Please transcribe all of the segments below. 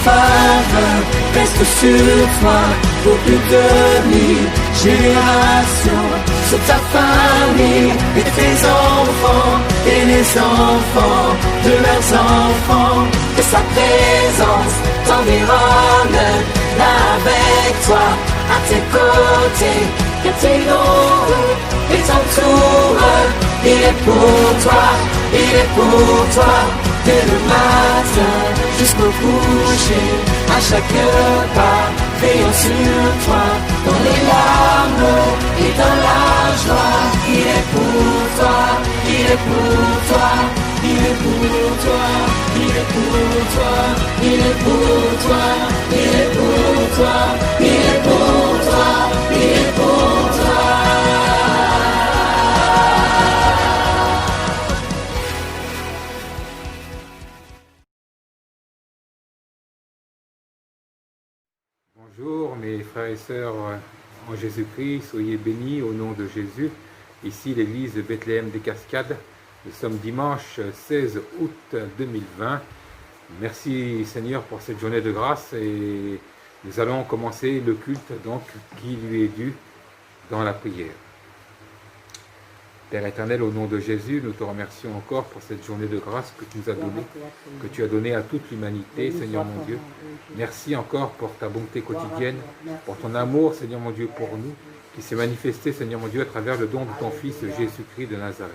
faveur reste sur toi pour plus de 1000 générations, sur ta famille et tes enfants et les enfants de leurs enfants, que sa présence t'environne là avec toi, à tes côtés, que tes noms et t'entoure. Il est pour toi, il est pour toi, dès le matin jusqu'au coucher, à chaque pas, veillant sur toi, dans les larmes et dans la joie. Il est pour toi, il est pour toi, il est pour toi, il est pour toi, il est pour toi, il est pour toi, il est pour toi, il est pour toi. Bonjour mes frères et sœurs en Jésus-Christ, soyez bénis au nom de Jésus. Ici l'église de Bethléem des Cascades. Nous sommes dimanche 16 août 2020. Merci Seigneur pour cette journée de grâce et nous allons commencer le culte donc qui lui est dû dans la prière. Père éternel, au nom de Jésus, nous te remercions encore pour cette journée de grâce que tu nous as donnée, que tu as donnée à toute l'humanité, Seigneur mon Dieu. Merci encore pour ta bonté quotidienne, pour ton amour, Seigneur mon Dieu, pour nous, qui s'est manifesté, Seigneur mon Dieu, à travers le don de ton Fils Jésus-Christ de Nazareth.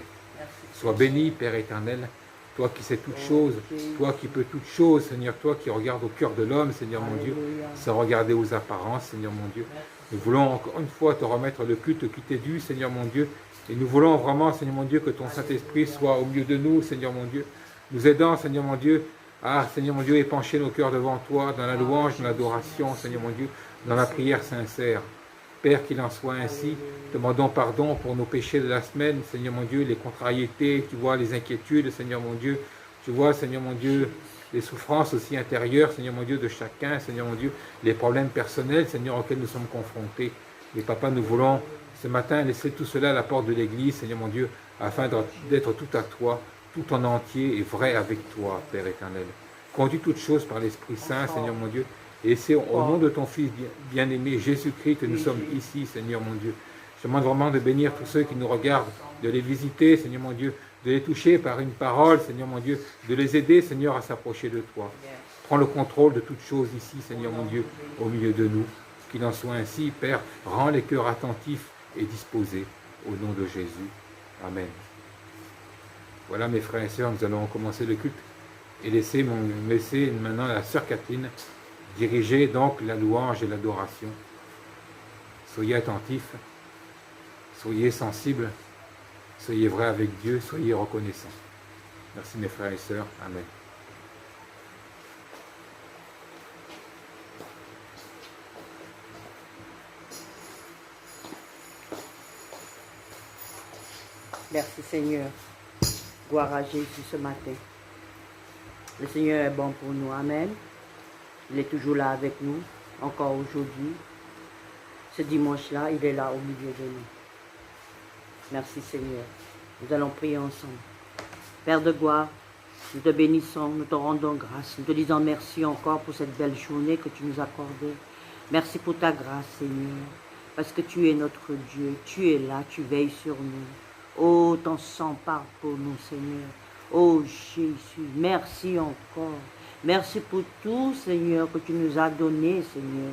Sois béni, Père éternel, toi qui sais toutes choses, toi qui peux toutes choses, Seigneur, toi qui regardes au cœur de l'homme, Seigneur mon Dieu, sans regarder aux apparences, Seigneur mon Dieu. Nous voulons encore une fois te remettre le culte qui t'est dû, Seigneur mon Dieu, et nous voulons vraiment, Seigneur mon Dieu, que ton Saint-Esprit soit au milieu de nous, Seigneur mon Dieu, nous aidant, Seigneur mon Dieu, à, Seigneur mon Dieu, épancher nos cœurs devant toi, dans la louange, dans l'adoration, Seigneur mon Dieu, dans la prière sincère. Père, qu'il en soit ainsi, demandons pardon pour nos péchés de la semaine, Seigneur mon Dieu, les contrariétés, tu vois, les inquiétudes, Seigneur mon Dieu, tu vois, Seigneur mon Dieu, les souffrances aussi intérieures, Seigneur mon Dieu, de chacun, Seigneur mon Dieu, les problèmes personnels, Seigneur, auxquels nous sommes confrontés. Et Papa, nous voulons ce matin laisser tout cela à la porte de l'église, Seigneur mon Dieu, afin d'être tout à toi, tout en entier et vrai avec toi, Père éternel. Conduis toutes choses par l'Esprit Saint, Seigneur mon Dieu, et c'est au nom de ton Fils bien-aimé, Jésus-Christ, que nous sommes ici, Seigneur mon Dieu. Je demande vraiment de bénir tous ceux qui nous regardent, de les visiter, Seigneur mon Dieu, de les toucher par une parole, Seigneur mon Dieu, de les aider, Seigneur, à s'approcher de toi. Prends le contrôle de toutes choses ici, Seigneur mon Dieu, au milieu de nous. Qu'il en soit ainsi, Père, rends les cœurs attentifs et disposés, au nom de Jésus. Amen. Voilà mes frères et sœurs, nous allons commencer le culte et laisser maintenant la sœur Catherine diriger donc la louange et l'adoration. Soyez attentifs, soyez sensibles, soyez vrais avec Dieu, soyez reconnaissants. Merci mes frères et sœurs. Amen. Merci Seigneur. Gloire à Jésus ce matin. Le Seigneur est bon pour nous. Amen. Il est toujours là avec nous, encore aujourd'hui. Ce dimanche-là, il est là au milieu de nous. Merci Seigneur. Nous allons prier ensemble. Père de gloire, nous te bénissons, nous te rendons grâce. Nous te disons merci encore pour cette belle journée que tu nous as accordée. Merci pour ta grâce Seigneur. Parce que tu es notre Dieu. Tu es là, tu veilles sur nous. Oh, ton sang parle pour nous, Seigneur. Oh, Jésus, merci encore. Merci pour tout, Seigneur, que tu nous as donné, Seigneur.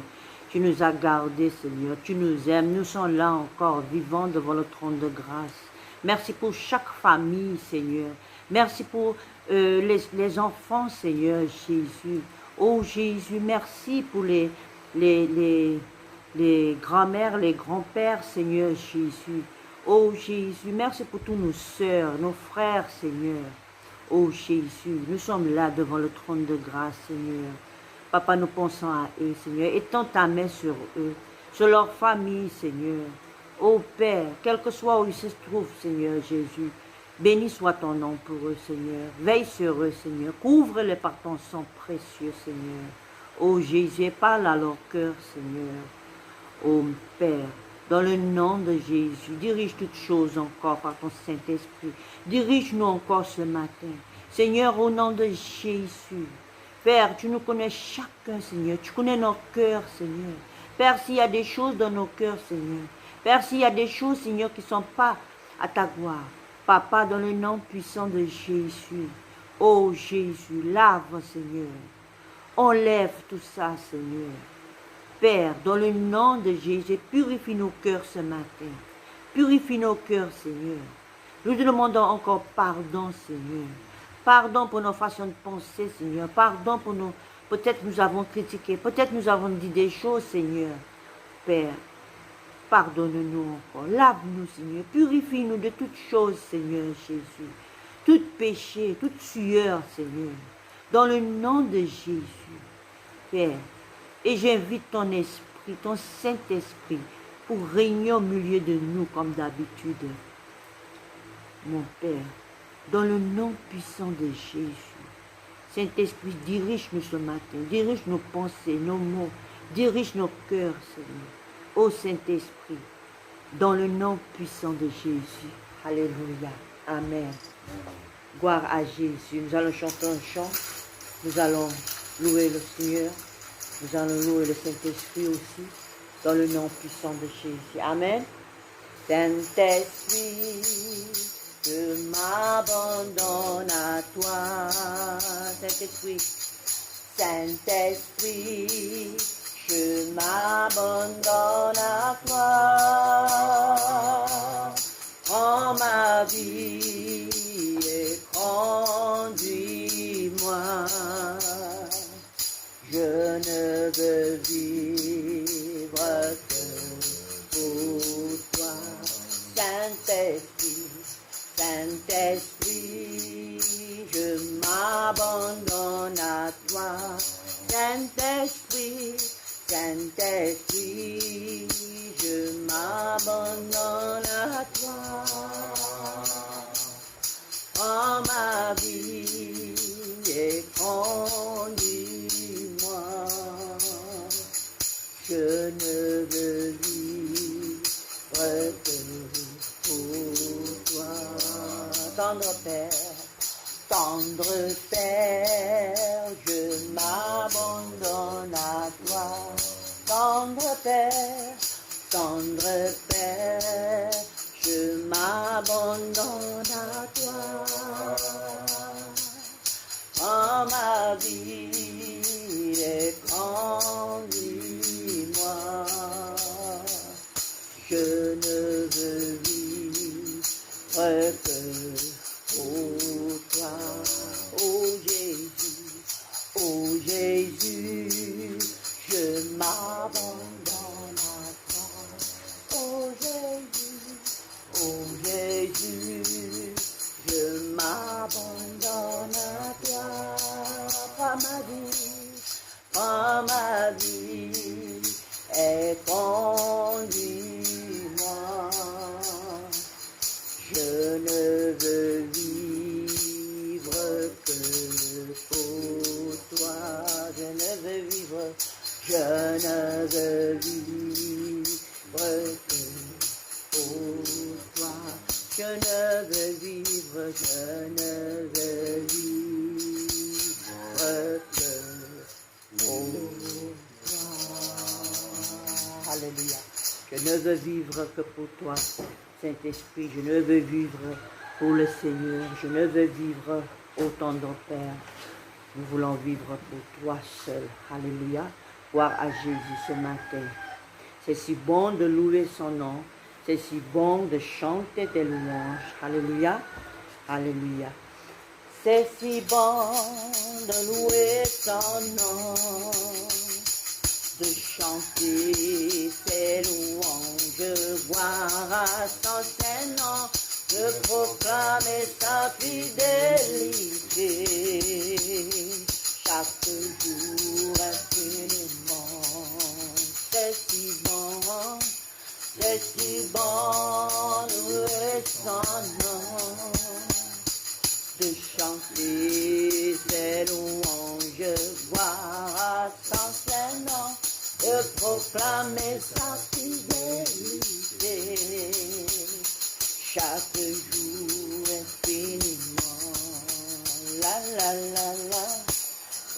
Tu nous as gardés, Seigneur. Tu nous aimes. Nous sommes là encore, vivants devant le trône de grâce. Merci pour chaque famille, Seigneur. Merci pour les enfants, Seigneur, Jésus. Oh, Jésus, merci pour les grands-mères, les grands-pères, Seigneur, Jésus. Oh Jésus, merci pour tous nos sœurs, nos frères, Seigneur. Oh Jésus, nous sommes là devant le trône de grâce, Seigneur. Papa, nous pensons à eux, Seigneur. Étends ta main sur eux, sur leur famille, Seigneur. Oh Père, quel que soit où ils se trouvent, Seigneur Jésus, béni soit ton nom pour eux, Seigneur. Veille sur eux, Seigneur. Couvre-les par ton sang précieux, Seigneur. Oh Jésus, parle à leur cœur, Seigneur. Oh Père, dans le nom de Jésus, dirige toutes choses encore par ton Saint-Esprit. Dirige-nous encore ce matin. Seigneur, au nom de Jésus, Père, tu nous connais chacun, Seigneur. Tu connais nos cœurs, Seigneur. Père, s'il y a des choses dans nos cœurs, Seigneur. Père, s'il y a des choses, Seigneur, qui ne sont pas à ta gloire. Papa, dans le nom puissant de Jésus. Oh Jésus, lave, Seigneur. Enlève tout ça, Seigneur. Père, dans le nom de Jésus, purifie nos cœurs ce matin. Purifie nos cœurs, Seigneur. Nous te demandons encore pardon, Seigneur. Pardon pour nos façons de penser, Seigneur. Pardon pour nos... Peut-être nous avons critiqué, peut-être nous avons dit des choses, Seigneur. Père, pardonne-nous encore. Lave-nous, Seigneur. Purifie-nous de toutes choses, Seigneur Jésus. Tout péché, toute sueur, Seigneur. Dans le nom de Jésus, Père. Et j'invite ton esprit, ton Saint-Esprit, pour régner au milieu de nous comme d'habitude. Mon Père, dans le nom puissant de Jésus, Saint-Esprit, dirige-nous ce matin, dirige nos pensées, nos mots, dirige nos cœurs, Seigneur. Ô Saint-Esprit, dans le nom puissant de Jésus. Alléluia. Amen. Gloire à Jésus. Nous allons chanter un chant. Nous allons louer le Seigneur. Nous allons louer le Saint-Esprit aussi, dans le nom puissant de Jésus. Amen. Saint-Esprit, je m'abandonne à toi. Saint-Esprit, Saint-Esprit, je m'abandonne à toi. Prends ma vie et conduis-moi. Je ne veux vivre que pour toi. Saint-Esprit, Saint-Esprit, je m'abandonne à toi. Saint-Esprit, Saint-Esprit, je m'abandonne à toi. Prends ma vie et conduis-moi. Je ne veux vivre que pour toi. Tendre Père, je m'abandonne à toi. Tendre Père, je m'abandonne à toi. Prends ma vie et conduis-moi. Je ne veux vivre que pour toi. Oh Jésus, je m'abandonne à toi. Oh Jésus, je m'abandonne à toi. Prends ma vie et conduis-moi. Je ne veux vivre que pour toi. Je ne veux vivre que pour toi. Je ne veux vivre que pour toi. Alléluia. Je ne veux vivre que pour toi, Saint-Esprit. Je ne veux vivre pour le Seigneur. Je ne veux vivre autant ton Père. Nous voulons vivre pour toi seul. Alléluia. Gloire à Jésus ce matin. C'est si bon de louer son nom. C'est si bon de chanter des louanges. Alléluia. Alléluia. C'est si bon de louer son nom, de chanter ses louanges, gloire à son Saint-Nom, de proclamer sa fidélité. Chaque jour infiniment, c'est si bon louer son nom, de chanter ses louanges, gloire à son Saint-Nom, de proclamer sa fidélité. Chaque jour infiniment, la la la la,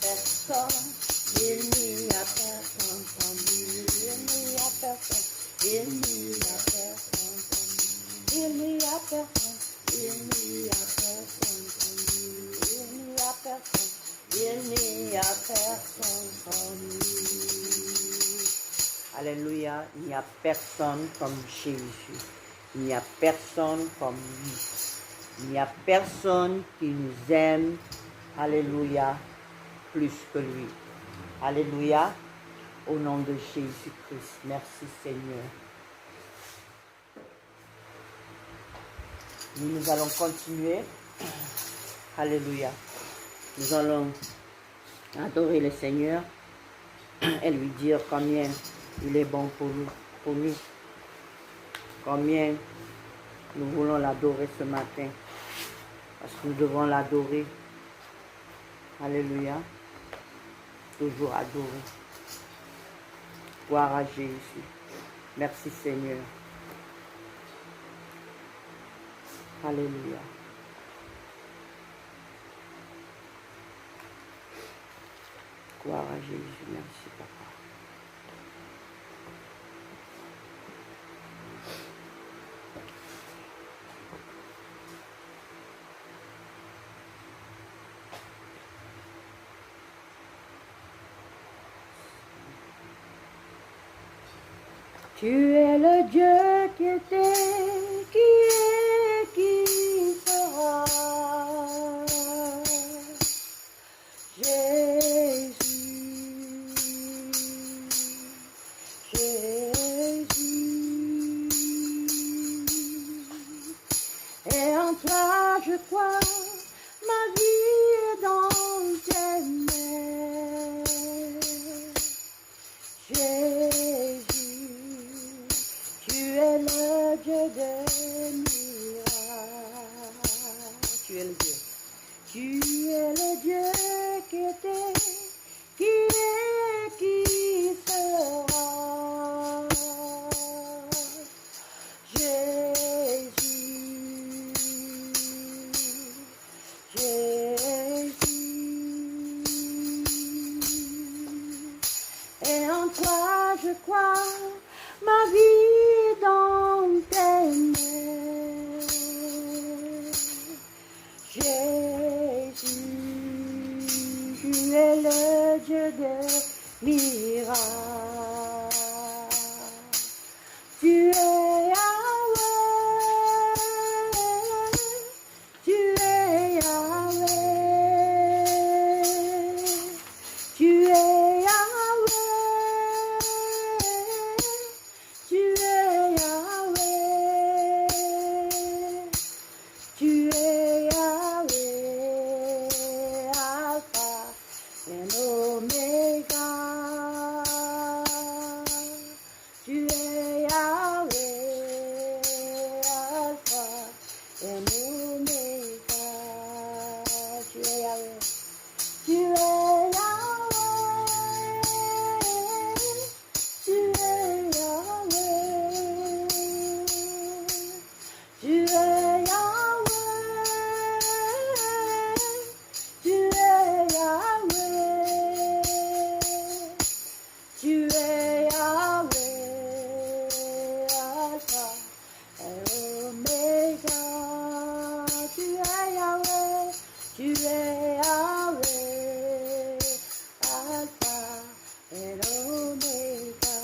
personne, il n'y a personne comme lui, il n'y a personne, il n'y a personne comme lui, il n'y a personne, il n'y a personne comme lui, il n'y a personne, il n'y a personne comme lui. Alléluia, il n'y a personne comme Jésus, il n'y a personne comme lui. Il n'y a personne qui nous aime, alléluia, plus que lui. Alléluia, au nom de Jésus-Christ. Merci Seigneur. Nous allons continuer. Alléluia. Nous allons adorer le Seigneur et lui dire combien il est bon pour nous. Combien nous voulons l'adorer ce matin. Parce que nous devons l'adorer. Alléluia. Toujours adorer. Gloire à Jésus. Merci Seigneur. Alléluia. Gloire à Jésus. Merci Papa. Tu es le Dieu qui était, qui est, qui sera. Jésus, Jésus. Et en toi je crois, ma vie est dans tes mains. Jésus, tu es le Dieu de miracles. Tu es le Dieu. Tu es le Dieu qui était, qui est, qui sera. Jésus, Jésus. Et en toi je crois, ma vie est dans tes mains. Jésus, tu es le Dieu de miracles. Tu es Yahweh, tu es Yahweh, tu es Yahweh, tu es Yahweh, tu es Yahweh, Alpha et Omega. Tu es Yahweh, Alpha et Omega. Tu es Yahweh. Tu es Yahweh, tu es Yahweh, tu es Yahweh, tu es Yahweh, tu es Yahweh, Alpha et Omega. Tu es Yahweh, tu es Yahweh, Alpha et Omega.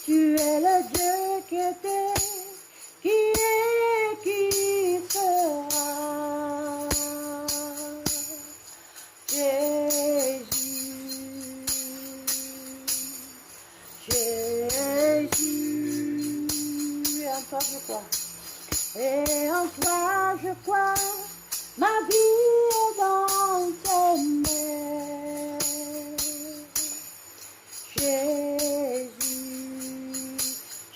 Tu es le Dieu qui était, qui est, qui sera. Jésus, Jésus, et en toi je crois. Et en toi je crois, ma vie est dans tes mains. Jésus,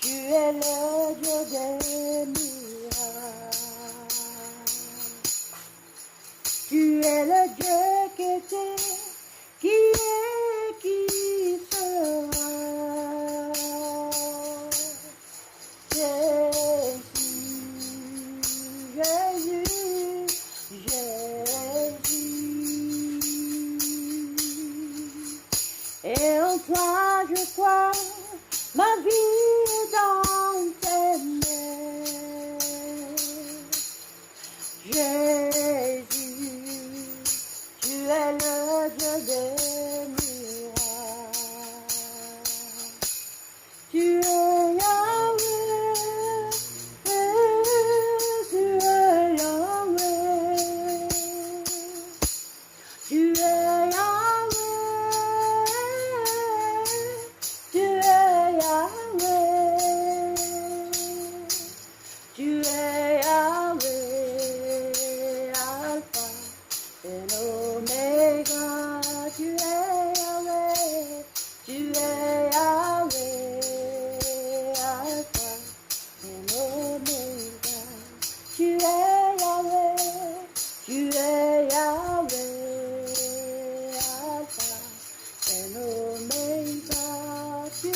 tu es le Dieu des miracles. Tu es le Dieu qui était, qui est, qui sera. Jésus, Jésus, Jésus. toi je crois, ma vie est dans tes mains. Jésus, tu es le Dieu des miracles. Tu es Yahweh, tu es Yahweh. Tu es Yahweh, tu es Yahweh. Tu es Yahweh, Alpha et l'Oméga. Tu es Yahweh, tu es Yahweh, Alpha et l'Oméga. Tu es Yahweh, tu es Yahweh, Alpha et l'Oméga. Tu es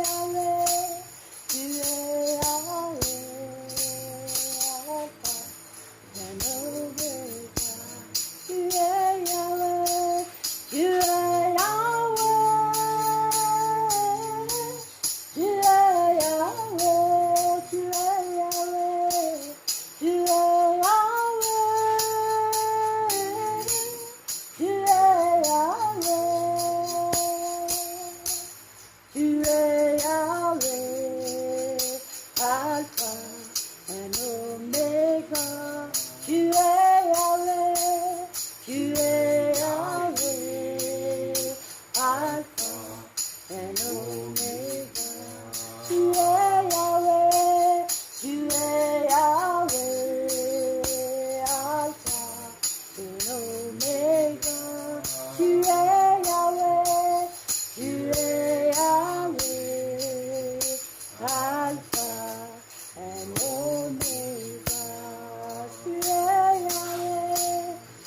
Yahweh, tu es Yahweh, Alpha et l'Oméga. Tu es Yahweh, tu es Yahweh. Tu es Yahweh, tu es Yahweh, tu es Yahweh, tu es Yahweh, tu es Yahweh, Alpha et Oméga. Tu es Yahweh, tu es Yahweh, Alpha et Oméga. Tu es Yahweh, tu es Yahweh, Alpha et Oméga. Tu es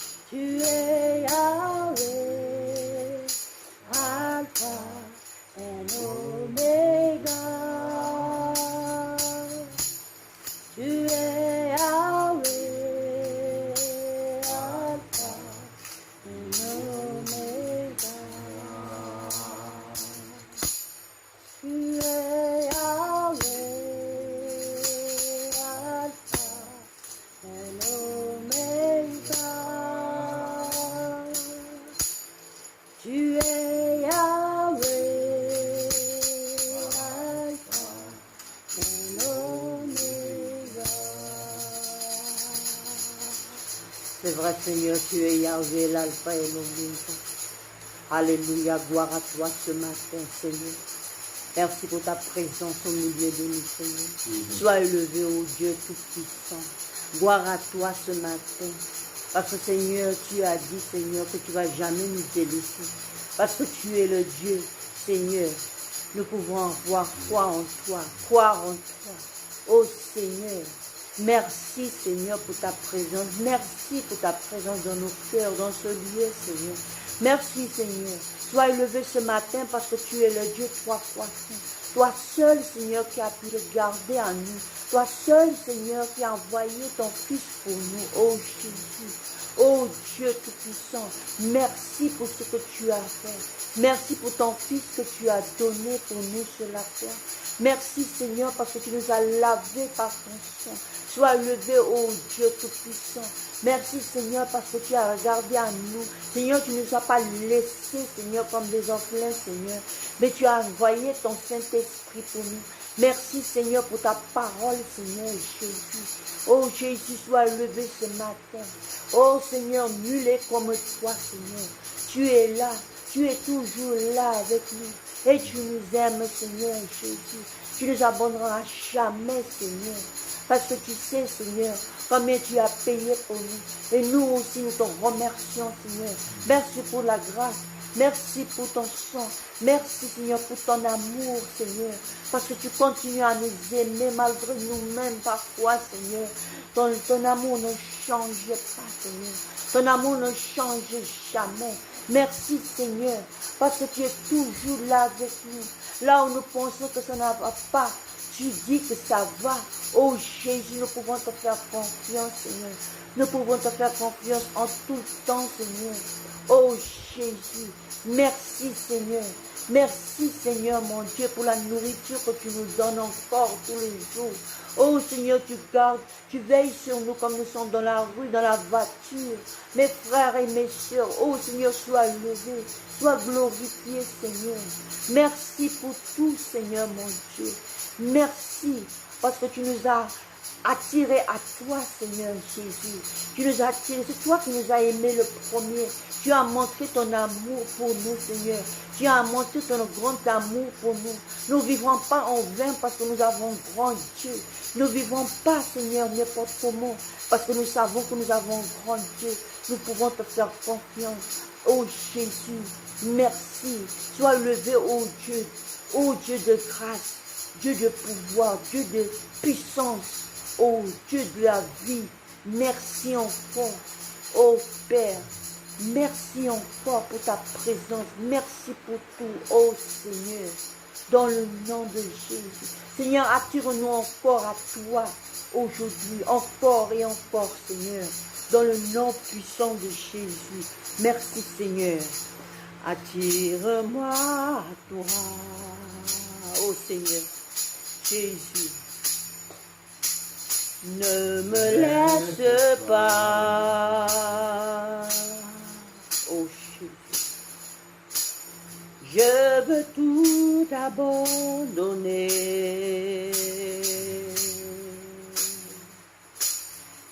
Yahweh, tu es Yahweh, Alpha et Oméga. Tu es Yahweh, tu es Yahweh, Alpha et Oméga. Tu es Yahweh, Alpha et Oméga. Tu es Yahweh, Alpha et Oméga. Tu es Yahweh, Alpha et Oméga. C'est vrai, Seigneur, tu es Yahweh, l'Alpha et l'Oméga. Alléluia, gloire à toi ce matin, Seigneur. Merci pour ta présence au milieu de nous, Seigneur. Sois élevé, ô Dieu Tout-Puissant. Gloire à toi ce matin. Parce que, Seigneur, tu as dit, Seigneur, que tu ne vas jamais nous délaisser. Parce que tu es le Dieu, Seigneur. Nous pouvons avoir foi en toi, croire en toi. Ô Seigneur, merci, Seigneur, pour ta présence. Merci pour ta présence dans nos cœurs, dans ce lieu, Seigneur. Merci, Seigneur. Sois élevé ce matin parce que tu es le Dieu trois fois saint. Toi seul, Seigneur, qui as pu le garder en nous. Toi seul, Seigneur, qui a envoyé ton Fils pour nous. Oh Jésus, oh Dieu Tout-Puissant, merci pour ce que tu as fait. Merci pour ton Fils que tu as donné pour nous sur la croix. Merci, Seigneur, parce que tu nous as lavés par ton sang. Sois élevé, ô Dieu Tout-Puissant. Merci, Seigneur, parce que tu as regardé à nous. Seigneur, tu ne nous as pas laissés, Seigneur, comme des orphelins, Seigneur. Mais tu as envoyé ton Saint-Esprit pour nous. Merci, Seigneur, pour ta parole, Seigneur Jésus. Oh Jésus, sois élevé ce matin. Oh Seigneur, nul est comme toi, Seigneur. Tu es là. Tu es toujours là avec nous. Et tu nous aimes, Seigneur Jésus. Tu nous abandonneras jamais, Seigneur. Parce que tu sais, Seigneur, combien tu as payé pour nous. Et nous aussi, nous te remercions, Seigneur. Merci pour la grâce. Merci pour ton sang. Merci, Seigneur, pour ton amour, Seigneur. Parce que tu continues à nous aimer malgré nous-mêmes parfois, Seigneur. Ton amour ne change pas, Seigneur. Ton amour ne change jamais. Merci, Seigneur, parce que tu es toujours là avec nous. Là où nous pensons que ça ne va pas, tu dis que ça va. Oh Jésus, nous pouvons te faire confiance, Seigneur. Nous pouvons te faire confiance en tout temps, Seigneur. Oh Jésus, merci Seigneur. Merci Seigneur mon Dieu pour la nourriture que tu nous donnes encore tous les jours. Oh Seigneur, tu gardes, tu veilles sur nous comme nous sommes dans la rue, dans la voiture. Mes frères et mes sœurs, oh Seigneur, sois levé, sois glorifié Seigneur. Merci pour tout Seigneur mon Dieu. Merci parce que tu nous as attirés à toi Seigneur Jésus. Tu nous as attirés, c'est toi qui nous as aimés le premier. Tu as montré ton amour pour nous Seigneur. Tu as montré ton grand amour pour nous. Nous ne vivrons pas en vain parce que nous avons grand Dieu. Nous ne vivons pas Seigneur n'importe comment parce que nous savons que nous avons grand Dieu. Nous pouvons te faire confiance. Oh Jésus, merci. Sois levé, oh Dieu. Oh Dieu de grâce. Dieu de pouvoir, Dieu de puissance, oh Dieu de la vie, merci encore, oh Père, merci encore pour ta présence, merci pour tout, oh Seigneur, dans le nom de Jésus. Seigneur, attire-nous encore à toi aujourd'hui, encore et encore Seigneur, dans le nom puissant de Jésus. Merci Seigneur, attire-moi à toi, oh Seigneur. Jésus, ne me laisse pas, oh Jésus, je veux tout abandonner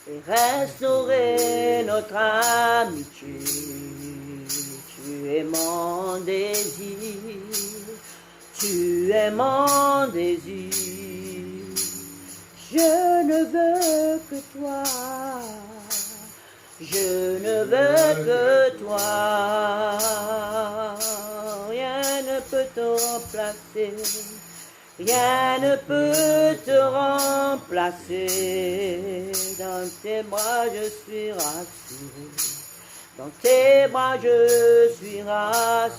et restaurer notre amitié. Tu es mon désir. Tu es mon désir, je ne veux que toi, je ne veux que toi, rien ne peut te remplacer, rien ne peut te remplacer, dans tes bras je suis rassuré, dans tes bras je suis rassuré.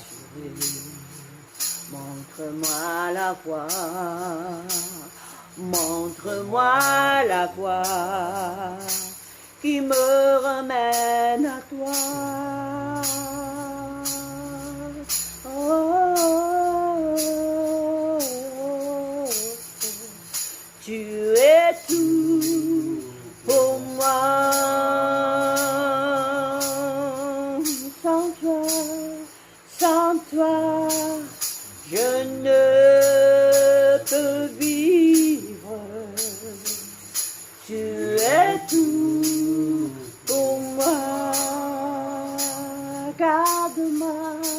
Montre-moi la voie, montre-moi la voie qui me ramène à toi. Oh, tu es tout pour moi. Sans toi, je ne peux vivre, tu es tout pour moi. Garde-moi,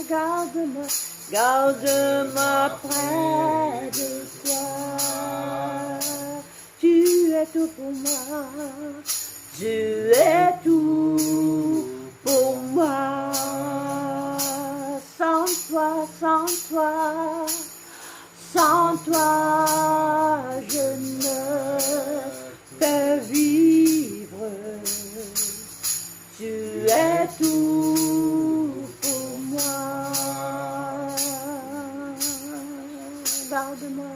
garde-moi, garde-moi près de toi. Tu es tout pour moi, tu es tout pour moi. Sans toi, sans toi, sans toi, je ne peux vivre. Tu es tout pour moi. Garde-moi,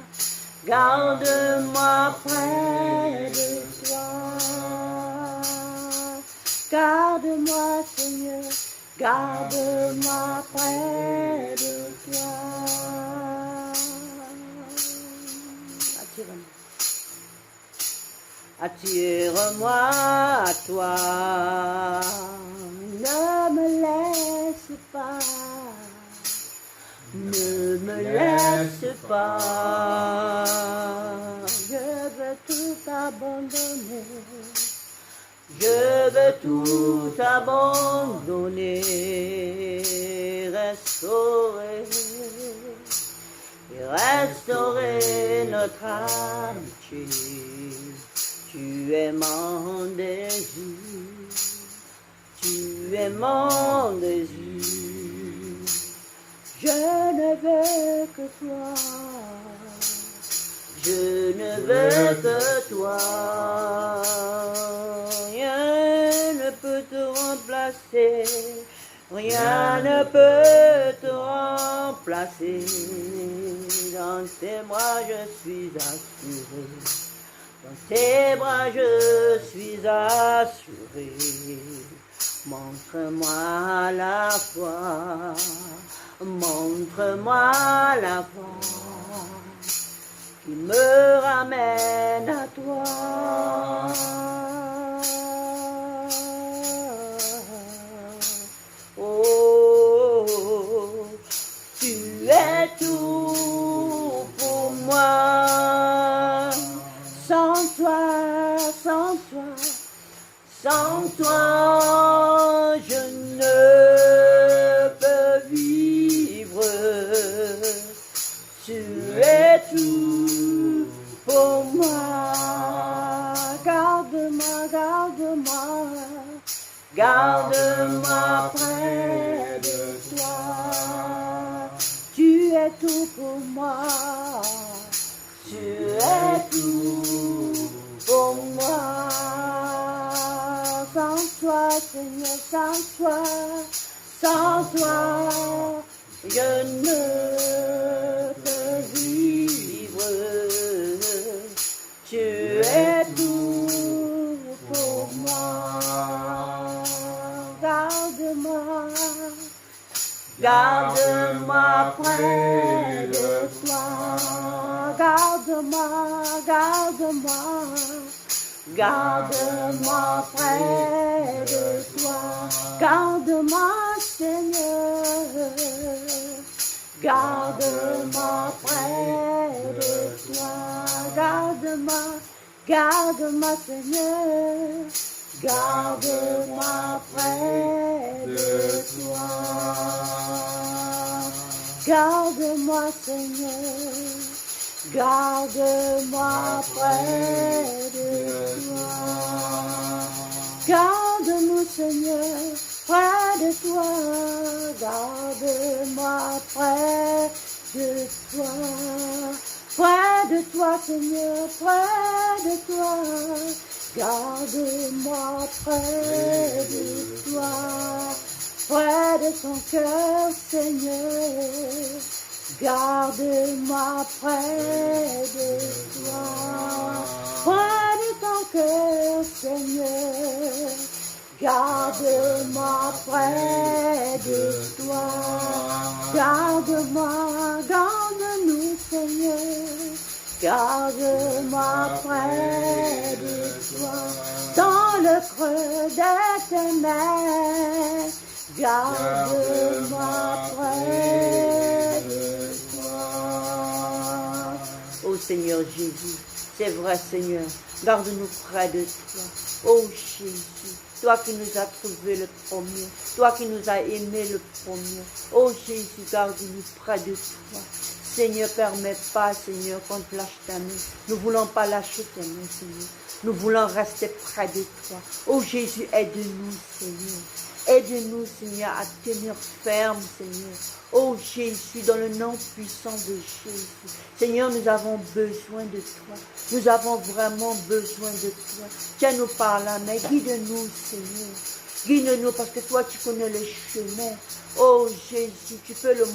garde-moi près de toi. Garde-moi, Seigneur. Garde-moi près de toi. Attire-moi. Attire-moi à toi. Ne me laisse pas. Ne me laisse pas. Je veux tout abandonner. Je veux tout abandonner, restaurer, et restaurer notre amitié. Tu es mon désir, tu es mon désir. Je ne veux que toi, je ne veux que toi. Rien ne peut te remplacer, rien ne peut te remplacer. Dans tes bras je suis assuré, Dans tes bras je suis assuré. Montre-moi la voie, montre-moi la voie qui me ramène à toi. Oh, tu es tout pour moi. Sans toi, sans toi, sans toi, je ne peux vivre. Tu es tout pour moi. Garde-moi, garde-moi, garde-moi près de toi. Tu es tout pour moi. Tu es tout pour moi. Sans toi, Seigneur, sans toi, je ne peux vivre. Tu es tout pour moi. Garde-moi, garde-moi près de toi. Garde-moi, garde-moi. Garde-moi près de toi, garde-moi Seigneur, garde-moi près de toi, garde-moi, garde-moi Seigneur, garde-moi près de toi, garde-moi Seigneur. Garde-moi près de toi. Garde-nous, Seigneur, près de toi. Garde-moi près de toi. Près de toi, Seigneur, près de toi. Garde-moi près de toi. Près de ton cœur, Seigneur. Garde-moi près de toi, près de ton cœur, Seigneur. Garde-moi près de toi. Garde-moi, garde-nous, Seigneur. Garde-moi près de toi. Dans le creux de tes mains. Garde-moi près de toi. Ô Seigneur Jésus, c'est vrai Seigneur, garde-nous près de toi. Ô Jésus, toi qui nous as trouvé le premier, toi qui nous as aimé le premier. Ô Jésus, garde-nous près de toi. Seigneur, permets pas, Seigneur, qu'on te lâche ta main. Nous ne voulons pas lâcher ta main, Seigneur. Nous voulons rester près de toi. Ô Jésus, aide-nous, Seigneur. Aide-nous, Seigneur, à tenir ferme, Seigneur. Oh Jésus, dans le nom puissant de Jésus. Seigneur, nous avons besoin de toi. Nous avons vraiment besoin de toi. Tiens-nous par la main. Guide-nous, Seigneur. Guide-nous parce que toi, tu connais le chemin. Oh Jésus, tu peux nous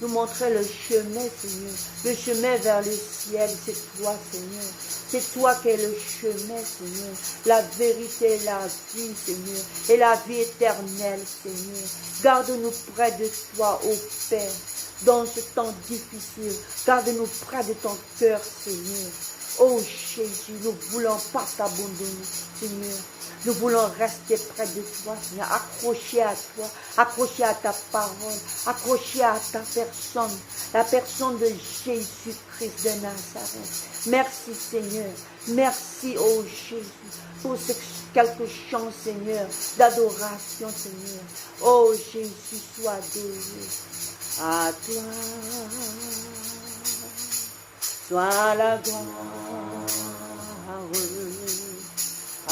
montrer le chemin, Seigneur. Le chemin vers le ciel, c'est toi, Seigneur. C'est toi qui es le chemin, Seigneur. La vérité et la vie, Seigneur. Et la vie éternelle, Seigneur. Garde-nous près de toi, ô Père, dans ce temps difficile. Garde-nous près de ton cœur, Seigneur. Oh Jésus, nous ne voulons pas t'abandonner, Seigneur. Nous voulons rester près de toi, Seigneur, accrochés à toi, accrochés à ta parole, accrochés à ta personne, la personne de Jésus-Christ de Nazareth. Merci, Seigneur. Merci, oh Jésus, pour ce quelques chants, Seigneur, d'adoration, Seigneur. Oh Jésus, sois adoré. À toi, sois la gloire.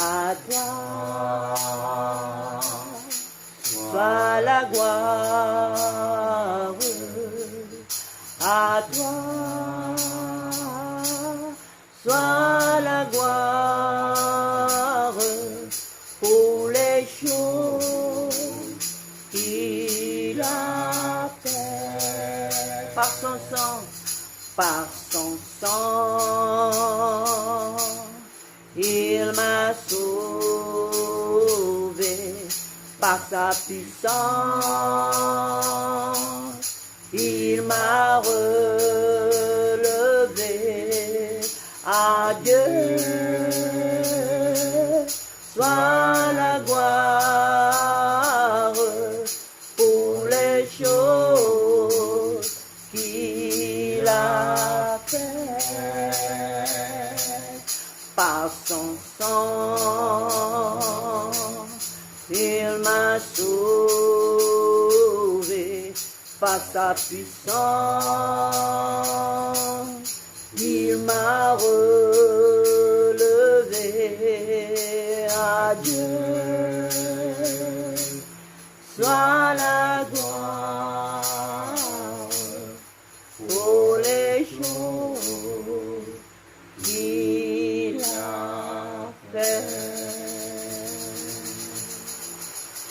À toi, sois la gloire. À toi, sois la gloire pour les choses qu'il a fait par son sang, par son sang. Il m'a sauvé par sa puissance. Il m'a relevé. À Dieu soit la gloire pour les choses qu'il a faites. Par son sang, il m'a sauvé par sa puissance. Il m'a relevé. À Dieu soit la gloire pour les choses qu'il a fait.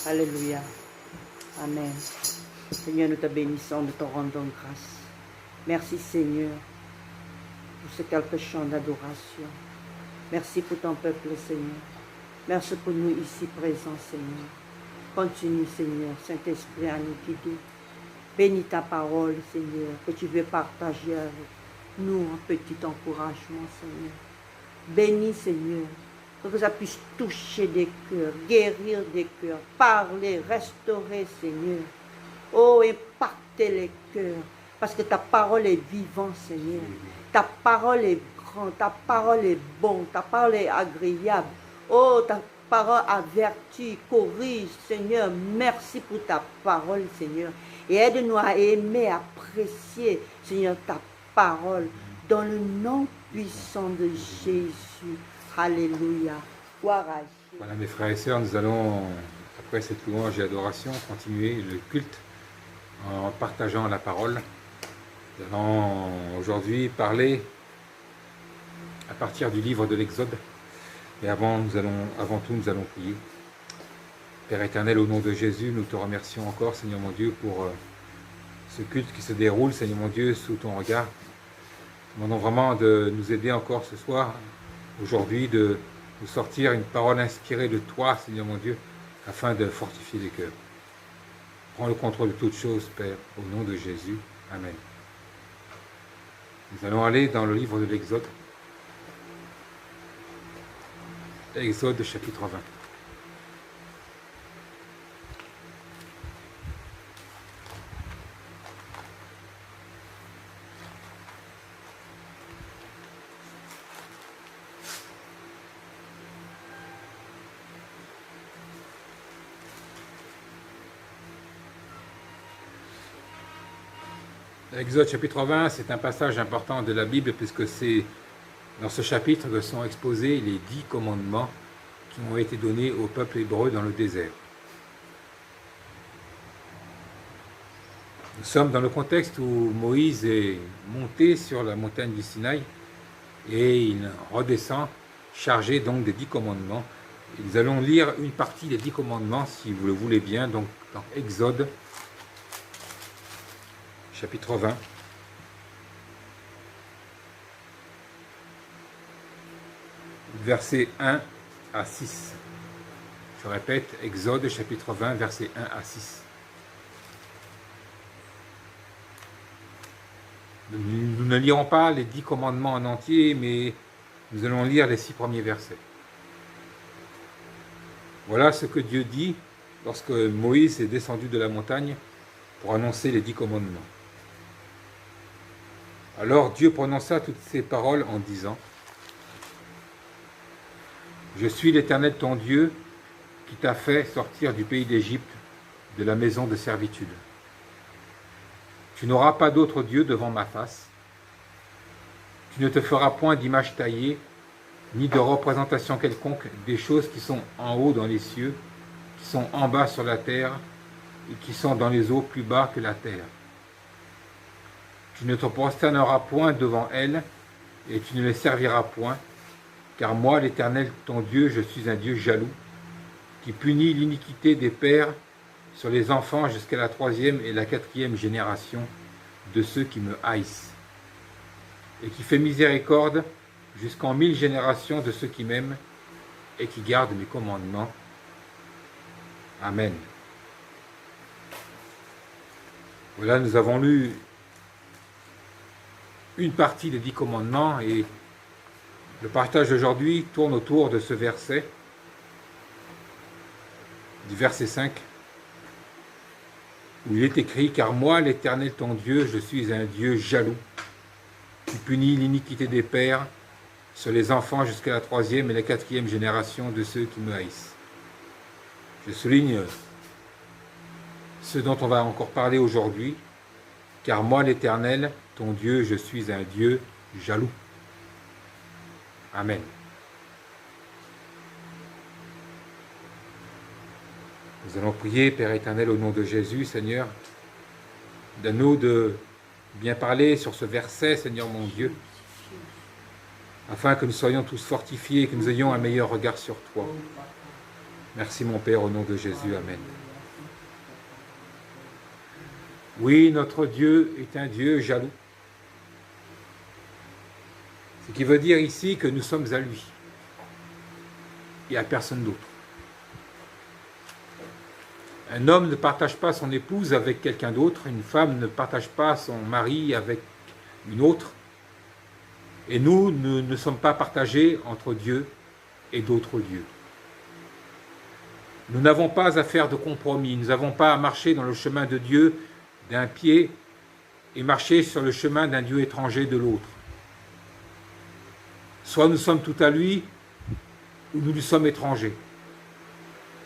Alléluia. Amen. Seigneur, nous te bénissons, nous te rendons grâce. Merci Seigneur pour ce quelques chants d'adoration. Merci pour ton peuple, Seigneur. Merci pour nous ici présents, Seigneur. Continue, Seigneur, Saint-Esprit, à nous guider. Bénis ta parole, Seigneur, que tu veux partager avec nous un petit encouragement, Seigneur. Bénis, Seigneur, que ça puisse toucher des cœurs, guérir des cœurs, parler, restaurer, Seigneur. Oh, impacter les cœurs, parce que ta parole est vivante, Seigneur. Ta parole est grande, ta parole est bonne, ta parole est agréable. Oh, ta parole avertit, corrige, Seigneur. Merci pour ta parole, Seigneur. Et aide-nous à aimer, apprécier, Seigneur, ta parole. Dans le nom puissant de Jésus. Alléluia. Gloire à Jésus. Voilà, mes frères et sœurs, nous allons, après cette louange et adoration, continuer le culte en partageant la parole. Nous allons aujourd'hui parler à partir du livre de l'Exode. Et avant tout, nous allons prier. Père éternel, au nom de Jésus, nous te remercions encore, Seigneur mon Dieu, pour ce culte qui se déroule, Seigneur mon Dieu, sous ton regard. Nous demandons vraiment de nous aider encore ce soir, aujourd'hui, de nous sortir une parole inspirée de toi, Seigneur mon Dieu, afin de fortifier les cœurs. Prends le contrôle de toutes choses, Père, au nom de Jésus. Amen. Nous allons aller dans le livre de l'Exode. Exode chapitre 20. Exode chapitre 20, c'est un passage important de la Bible puisque c'est dans ce chapitre que sont exposés les 10 commandements qui ont été donnés au peuple hébreu dans le désert. Nous sommes dans le contexte où Moïse est monté sur la montagne du Sinaï et il redescend chargé donc des 10 commandements. Et nous allons lire une partie des 10 commandements si vous le voulez bien, donc dans Exode chapitre 20. Versets 1 à 6. Je répète, Exode chapitre 20, versets 1 à 6. Nous ne lirons pas les 10 commandements en entier, mais nous allons lire les 6 premiers versets. Voilà ce que Dieu dit lorsque Moïse est descendu de la montagne pour annoncer les 10 commandements. Alors Dieu prononça toutes ces paroles en disant: Je suis l'Éternel ton Dieu qui t'a fait sortir du pays d'Égypte, de la maison de servitude. Tu n'auras pas d'autre Dieu devant ma face. Tu ne te feras point d'image taillée, ni de représentation quelconque des choses qui sont en haut dans les cieux, qui sont en bas sur la terre, et qui sont dans les eaux plus bas que la terre. Tu ne te prosterneras point devant elles, et tu ne les serviras point, car moi, l'Éternel, ton Dieu, je suis un Dieu jaloux, qui punit l'iniquité des pères sur les enfants jusqu'à la 3e et la 4e génération de ceux qui me haïssent, et qui fait miséricorde jusqu'en 1000 générations de ceux qui m'aiment et qui gardent mes commandements. Amen. Voilà, nous avons lu une partie des 10 commandements et le partage d'aujourd'hui tourne autour de ce verset, du verset 5, où il est écrit « Car moi, l'Éternel ton Dieu, je suis un Dieu jaloux, qui punit l'iniquité des pères sur les enfants jusqu'à la 3e et la 4e génération de ceux qui me haïssent. » Je souligne ce dont on va encore parler aujourd'hui, « Car moi, l'Éternel, ton Dieu, je suis un Dieu jaloux. » Amen. Nous allons prier, Père éternel, au nom de Jésus, Seigneur, donne-nous de bien parler sur ce verset, Seigneur mon Dieu, afin que nous soyons tous fortifiés, que nous ayons un meilleur regard sur toi. Merci mon Père, au nom de Jésus. Amen. Oui, notre Dieu est un Dieu jaloux. Ce qui veut dire ici que nous sommes à lui et à personne d'autre. Un homme ne partage pas son épouse avec quelqu'un d'autre, une femme ne partage pas son mari avec une autre, et nous ne sommes pas partagés entre Dieu et d'autres dieux. Nous n'avons pas à faire de compromis, nous n'avons pas à marcher dans le chemin de Dieu d'un pied et marcher sur le chemin d'un Dieu étranger de l'autre. Soit nous sommes tout à lui, ou nous lui sommes étrangers.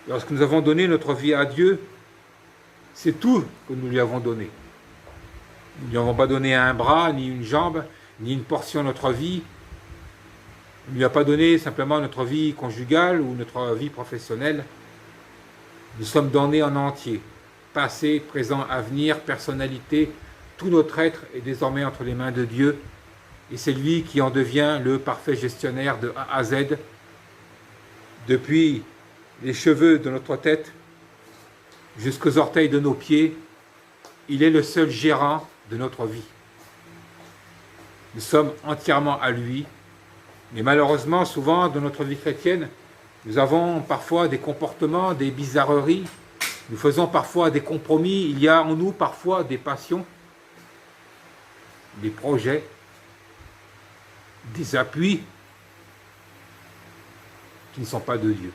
Lorsque nous avons donné notre vie à Dieu, c'est tout que nous lui avons donné. Nous ne lui avons pas donné un bras, ni une jambe, ni une portion de notre vie. On ne lui a pas donné simplement notre vie conjugale ou notre vie professionnelle. Nous sommes donnés en entier. Passé, présent, avenir, personnalité, tout notre être est désormais entre les mains de Dieu. Et c'est lui qui en devient le parfait gestionnaire de A à Z, depuis les cheveux de notre tête jusqu'aux orteils de nos pieds. Il est le seul gérant de notre vie. Nous sommes entièrement à lui, mais malheureusement, souvent, dans notre vie chrétienne, nous avons parfois des comportements, des bizarreries, nous faisons parfois des compromis, il y a en nous parfois des passions, des projets, des appuis qui ne sont pas de Dieu.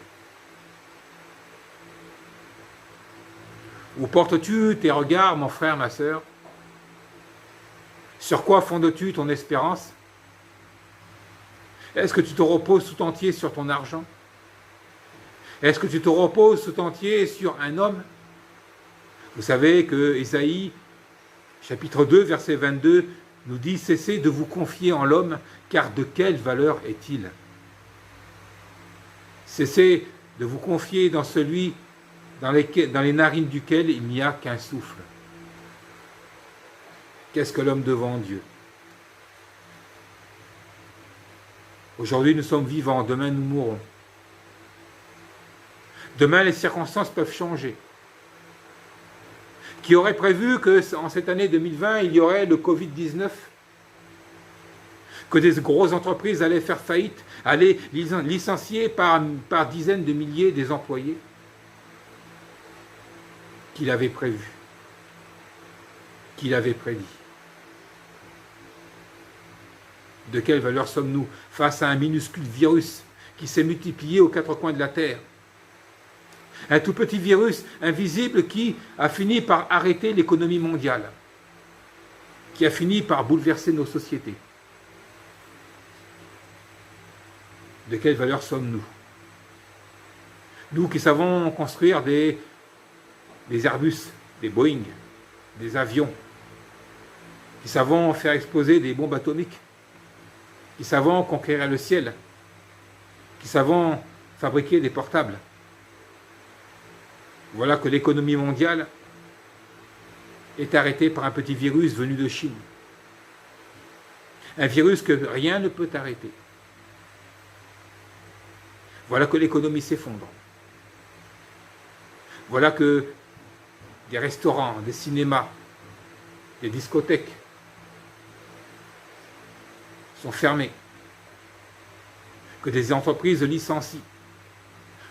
Où portes-tu tes regards, mon frère, ma sœur? Sur quoi fondes-tu ton espérance? Est-ce que tu te reposes tout entier sur ton argent? Est-ce que tu te reposes tout entier sur un homme? Vous savez que Ésaïe, chapitre 2, verset 22, nous dit « Cessez de vous confier en l'homme, car de quelle valeur est-il » Cessez de vous confier dans celui dans les narines duquel il n'y a qu'un souffle. Qu'est-ce que l'homme devant Dieu? Aujourd'hui, nous sommes vivants, demain, nous mourrons. Demain, les circonstances peuvent changer. Qui aurait prévu qu'en cette année 2020, il y aurait le Covid-19? Que des grosses entreprises allaient faire faillite, allaient licencier par dizaines de milliers des employés? Qui l'avait prévu? Qui l'avait prédit? De quelle valeur sommes-nous face à un minuscule virus qui s'est multiplié aux quatre coins de la Terre? Un tout petit virus invisible qui a fini par arrêter l'économie mondiale, qui a fini par bouleverser nos sociétés. De quelle valeur sommes-nous? Nous qui savons construire des Airbus, des Boeing, des avions, qui savons faire exploser des bombes atomiques, qui savons conquérir le ciel, qui savons fabriquer des portables. Voilà que l'économie mondiale est arrêtée par un petit virus venu de Chine. Un virus que rien ne peut arrêter. Voilà que l'économie s'effondre. Voilà que des restaurants, des cinémas, des discothèques sont fermés. que des entreprises licencient,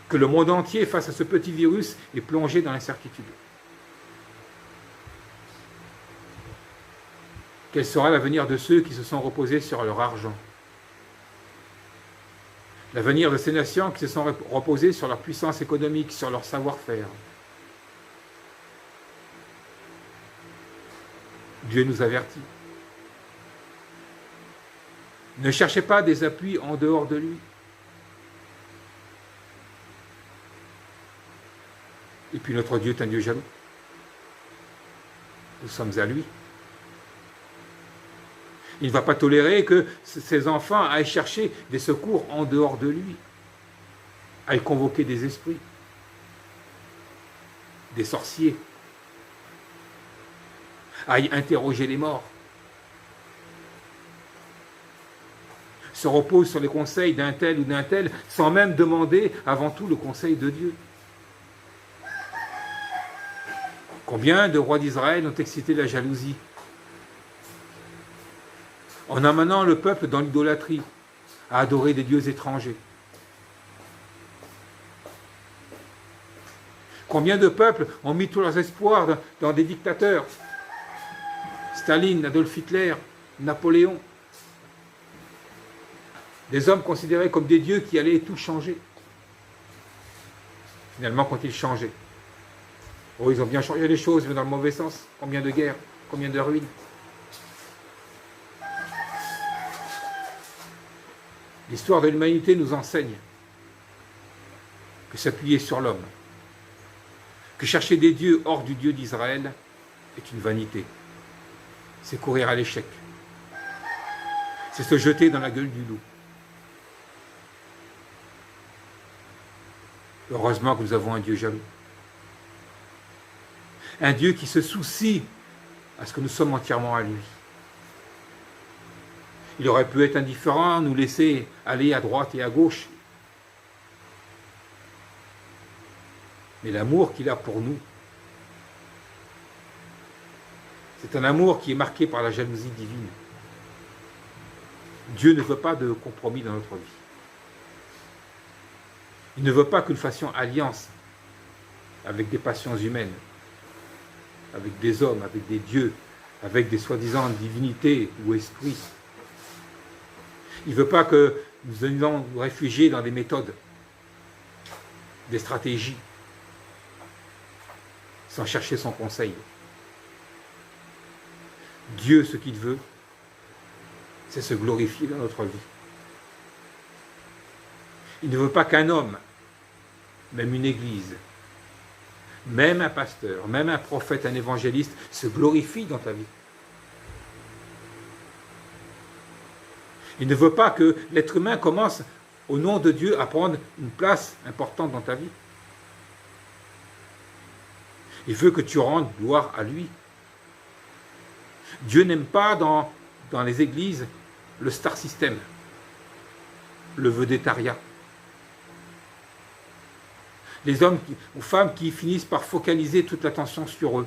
que le monde entier, face à ce petit virus, est plongé dans l'incertitude. Quel sera l'avenir de ceux qui se sont reposés sur leur argent? L'avenir de ces nations qui se sont reposées sur leur puissance économique, sur leur savoir-faire? Dieu nous avertit. Ne cherchez pas des appuis en dehors de lui. Et puis notre Dieu est un Dieu jaloux. Nous sommes à lui. Il ne va pas tolérer que ses enfants aillent chercher des secours en dehors de lui, aillent convoquer des esprits, des sorciers, aillent interroger les morts, se reposent sur les conseils d'un tel ou d'un tel, sans même demander avant tout le conseil de Dieu. Combien de rois d'Israël ont excité la jalousie en amenant le peuple dans l'idolâtrie, à adorer des dieux étrangers? Combien de peuples ont mis tous leurs espoirs dans des dictateurs? Staline, Adolf Hitler, Napoléon. Des hommes considérés comme des dieux qui allaient tout changer. Finalement, quand ils changeaient, oh, ils ont bien changé les choses, mais dans le mauvais sens. Combien de guerres, combien de ruines. L'histoire de l'humanité nous enseigne que s'appuyer sur l'homme, que chercher des dieux hors du Dieu d'Israël est une vanité. C'est courir à l'échec. C'est se jeter dans la gueule du loup. Heureusement que nous avons un Dieu jaloux. Un Dieu qui se soucie à ce que nous sommes entièrement à lui. Il aurait pu être indifférent, nous laisser aller à droite et à gauche. Mais l'amour qu'il a pour nous, c'est un amour qui est marqué par la jalousie divine. Dieu ne veut pas de compromis dans notre vie. Il ne veut pas que nous fassions alliance avec des passions humaines, avec des hommes, avec des dieux, avec des soi-disant divinités ou esprits. Il ne veut pas que nous allions nous réfugier dans des méthodes, des stratégies, sans chercher son conseil. Dieu, ce qu'il veut, c'est se glorifier dans notre vie. Il ne veut pas qu'un homme, même une église, même un pasteur, même un prophète, un évangéliste, se glorifie dans ta vie. Il ne veut pas que l'être humain commence, au nom de Dieu, à prendre une place importante dans ta vie. Il veut que tu rendes gloire à lui. Dieu n'aime pas dans les églises le star system, le vedettariat. Les hommes ou femmes qui finissent par focaliser toute l'attention sur eux,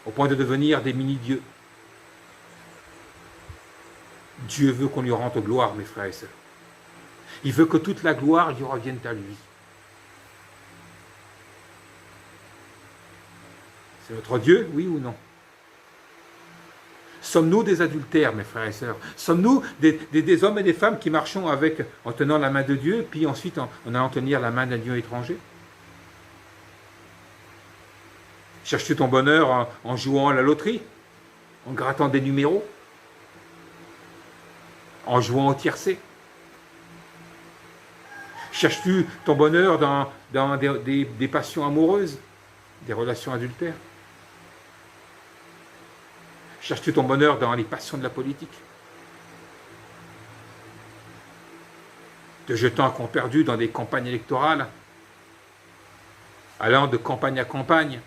au point de devenir des mini-dieux. Dieu veut qu'on lui rende gloire, mes frères et sœurs. Il veut que toute la gloire lui revienne à lui. C'est notre Dieu, oui ou non? Sommes-nous des adultères, mes frères et sœurs? Sommes-nous des hommes et des femmes qui marchons en tenant la main de Dieu, puis ensuite en allant tenir la main d'un Dieu étranger? Cherches-tu ton bonheur en jouant à la loterie? En grattant des numéros? En jouant au tiercé? Cherches-tu ton bonheur dans des passions amoureuses, des relations adultères? Cherches-tu ton bonheur dans les passions de la politique? Te jetant à camp perdu dans des campagnes électorales, allant de campagne à campagne,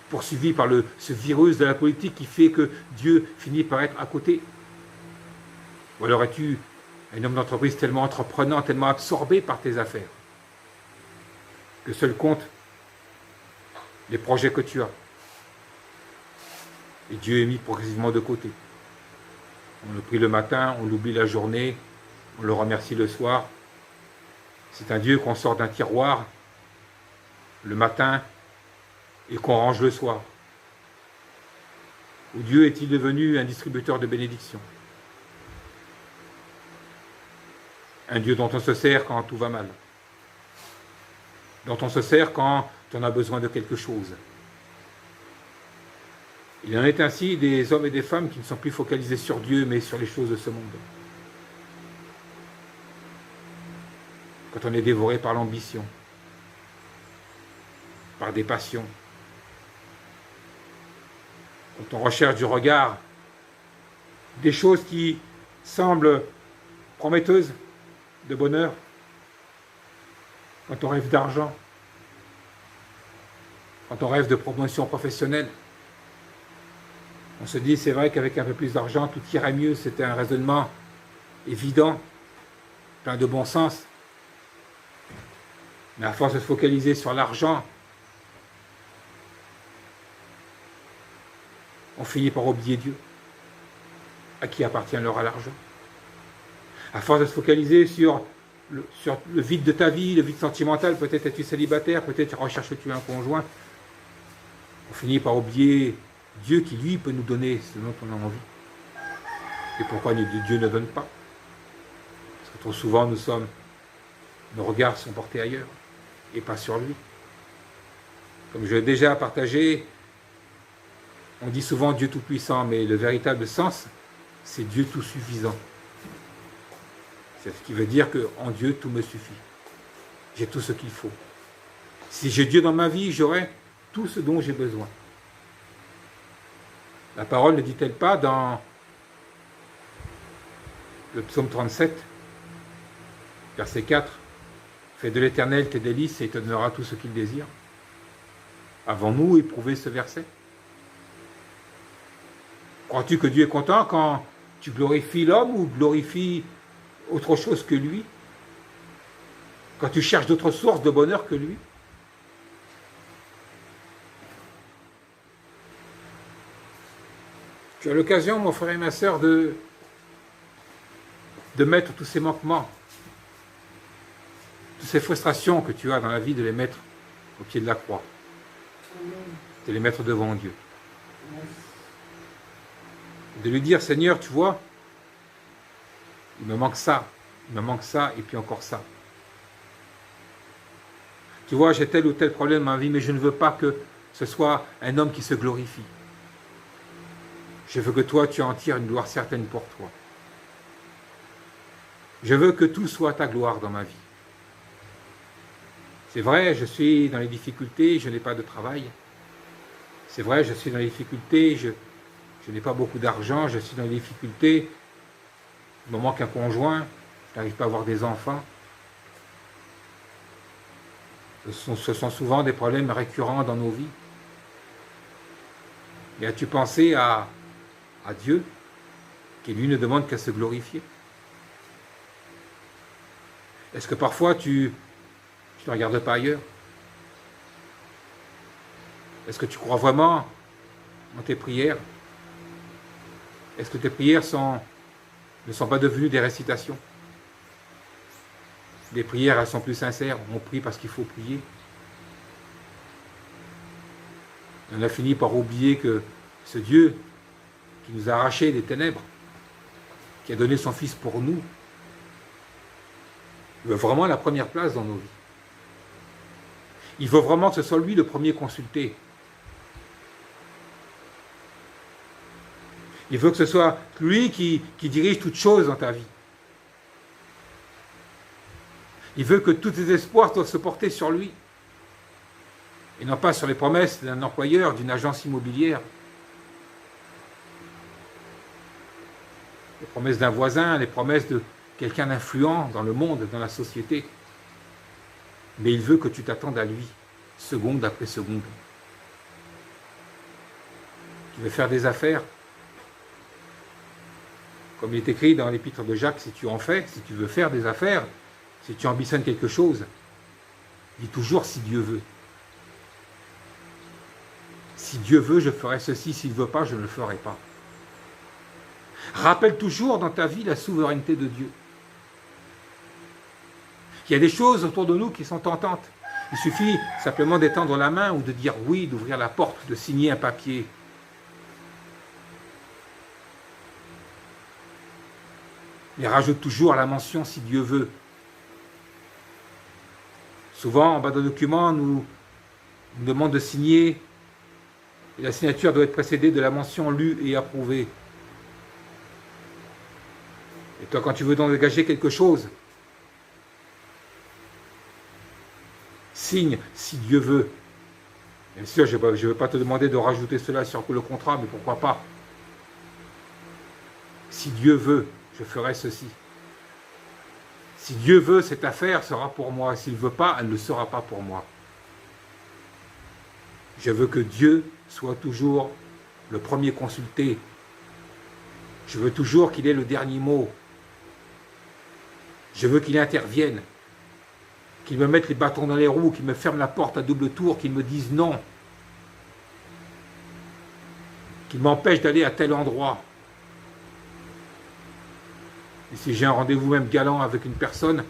poursuivi par ce virus de la politique qui fait que Dieu finit par être à côté? Ou alors es-tu un homme d'entreprise tellement entreprenant, tellement absorbé par tes affaires, que seul compte les projets que tu as? Et Dieu est mis progressivement de côté. On le prie le matin, on l'oublie la journée, on le remercie le soir. C'est un Dieu qu'on sort d'un tiroir le matin et qu'on range le soir. Ou Dieu est-il devenu un distributeur de bénédictions? Un Dieu dont on se sert quand tout va mal, dont on se sert quand on a besoin de quelque chose. Il en est ainsi des hommes et des femmes qui ne sont plus focalisés sur Dieu, mais sur les choses de ce monde. Quand on est dévoré par l'ambition, par des passions, quand on recherche du regard des choses qui semblent prometteuses de bonheur, quand on rêve d'argent, quand on rêve de promotion professionnelle, on se dit, c'est vrai qu'avec un peu plus d'argent, tout irait mieux. C'était un raisonnement évident, plein de bon sens. Mais à force de se focaliser sur l'argent, on finit par oublier Dieu. À qui appartient alors à l'argent? À force de se focaliser sur le vide de ta vie, le vide sentimental, peut-être es-tu célibataire, peut-être recherches-tu un conjoint, on finit par oublier Dieu qui, lui, peut nous donner ce dont on a envie. Et pourquoi Dieu ne donne pas? Parce que trop souvent, nos regards sont portés ailleurs, et pas sur lui. Comme je l'ai déjà partagé, on dit souvent Dieu Tout-Puissant, mais le véritable sens, c'est Dieu Tout-Suffisant. C'est ce qui veut dire qu'en Dieu, tout me suffit. J'ai tout ce qu'il faut. Si j'ai Dieu dans ma vie, j'aurai tout ce dont j'ai besoin. La parole ne dit-elle pas dans le psaume 37, verset 4, « Fais de l'Éternel tes délices et il te donnera tout ce qu'il désire ». Avons-nous éprouvé ce verset? Crois-tu que Dieu est content quand tu glorifies l'homme ou glorifies autre chose que lui? Quand tu cherches d'autres sources de bonheur que lui? Tu as l'occasion, mon frère et ma sœur, de mettre tous ces manquements, toutes ces frustrations que tu as dans la vie, de les mettre au pied de la croix, de les mettre devant Dieu. De lui dire, Seigneur, tu vois, il me manque ça, et puis encore ça. Tu vois, j'ai tel ou tel problème dans ma vie, mais je ne veux pas que ce soit un homme qui se glorifie. Je veux que toi, tu en tires une gloire certaine pour toi. Je veux que tout soit ta gloire dans ma vie. C'est vrai, je suis dans les difficultés, je n'ai pas de travail. C'est vrai, je suis dans les difficultés, je n'ai pas beaucoup d'argent, je suis dans les difficultés, il me manque un conjoint, je n'arrive pas à avoir des enfants. Ce sont souvent des problèmes récurrents dans nos vies. Et as-tu pensé à Dieu, qui lui ne demande qu'à se glorifier? Est-ce que parfois tu ne regardes pas ailleurs? Est-ce que tu crois vraiment en tes prières? Est-ce que tes prières ne sont pas devenues des récitations? Les prières, elles sont plus sincères. On prie parce qu'il faut prier. On a fini par oublier que ce Dieu qui nous a arrachés des ténèbres, qui a donné son Fils pour nous, il veut vraiment la première place dans nos vies. Il veut vraiment que ce soit lui le premier consulté. Il veut que ce soit lui qui dirige toutes choses dans ta vie. Il veut que tous tes espoirs doivent se porter sur lui. Et non pas sur les promesses d'un employeur, d'une agence immobilière. Les promesses d'un voisin, les promesses de quelqu'un d'influent dans le monde, dans la société. Mais il veut que tu t'attendes à lui, seconde après seconde. Tu veux faire des affaires? Comme il est écrit dans l'épître de Jacques, si tu en fais, si tu veux faire des affaires, si tu ambitionnes quelque chose, dis toujours si Dieu veut. Si Dieu veut, je ferai ceci, s'il ne veut pas, je ne le ferai pas. Rappelle toujours dans ta vie la souveraineté de Dieu. Il y a des choses autour de nous qui sont tentantes. Il suffit simplement d'étendre la main ou de dire oui, d'ouvrir la porte, de signer un papier. Mais rajoute toujours la mention si Dieu veut. Souvent, en bas d'un document, on nous demande de signer et la signature doit être précédée de la mention lue et approuvée. Et toi, quand tu veux engager quelque chose, signe si Dieu veut. Bien sûr, je ne vais pas te demander de rajouter cela sur le contrat, mais pourquoi pas? Si Dieu veut, je ferai ceci. Si Dieu veut, cette affaire sera pour moi. S'il ne veut pas, elle ne sera pas pour moi. Je veux que Dieu soit toujours le premier consulté. Je veux toujours qu'il ait le dernier mot. Je veux qu'il intervienne, qu'il me mette les bâtons dans les roues, qu'il me ferme la porte à double tour, qu'il me dise non, qu'il m'empêche d'aller à tel endroit. Et si j'ai un rendez-vous même galant avec une personne,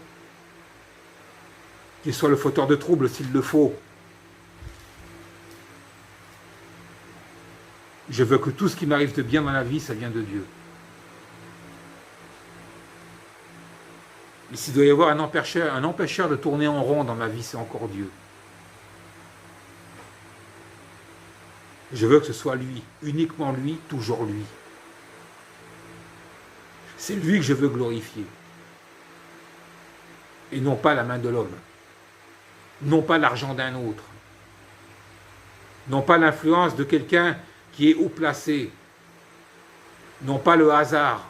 qu'il soit le fauteur de troubles s'il le faut. Je veux que tout ce qui m'arrive de bien dans la vie, ça vient de Dieu. Et s'il doit y avoir un empêcheur de tourner en rond dans ma vie, c'est encore Dieu. Je veux que ce soit lui, uniquement lui, toujours lui. C'est lui que je veux glorifier. Et non pas la main de l'homme. Non pas l'argent d'un autre. Non pas l'influence de quelqu'un qui est haut placé. Non pas le hasard.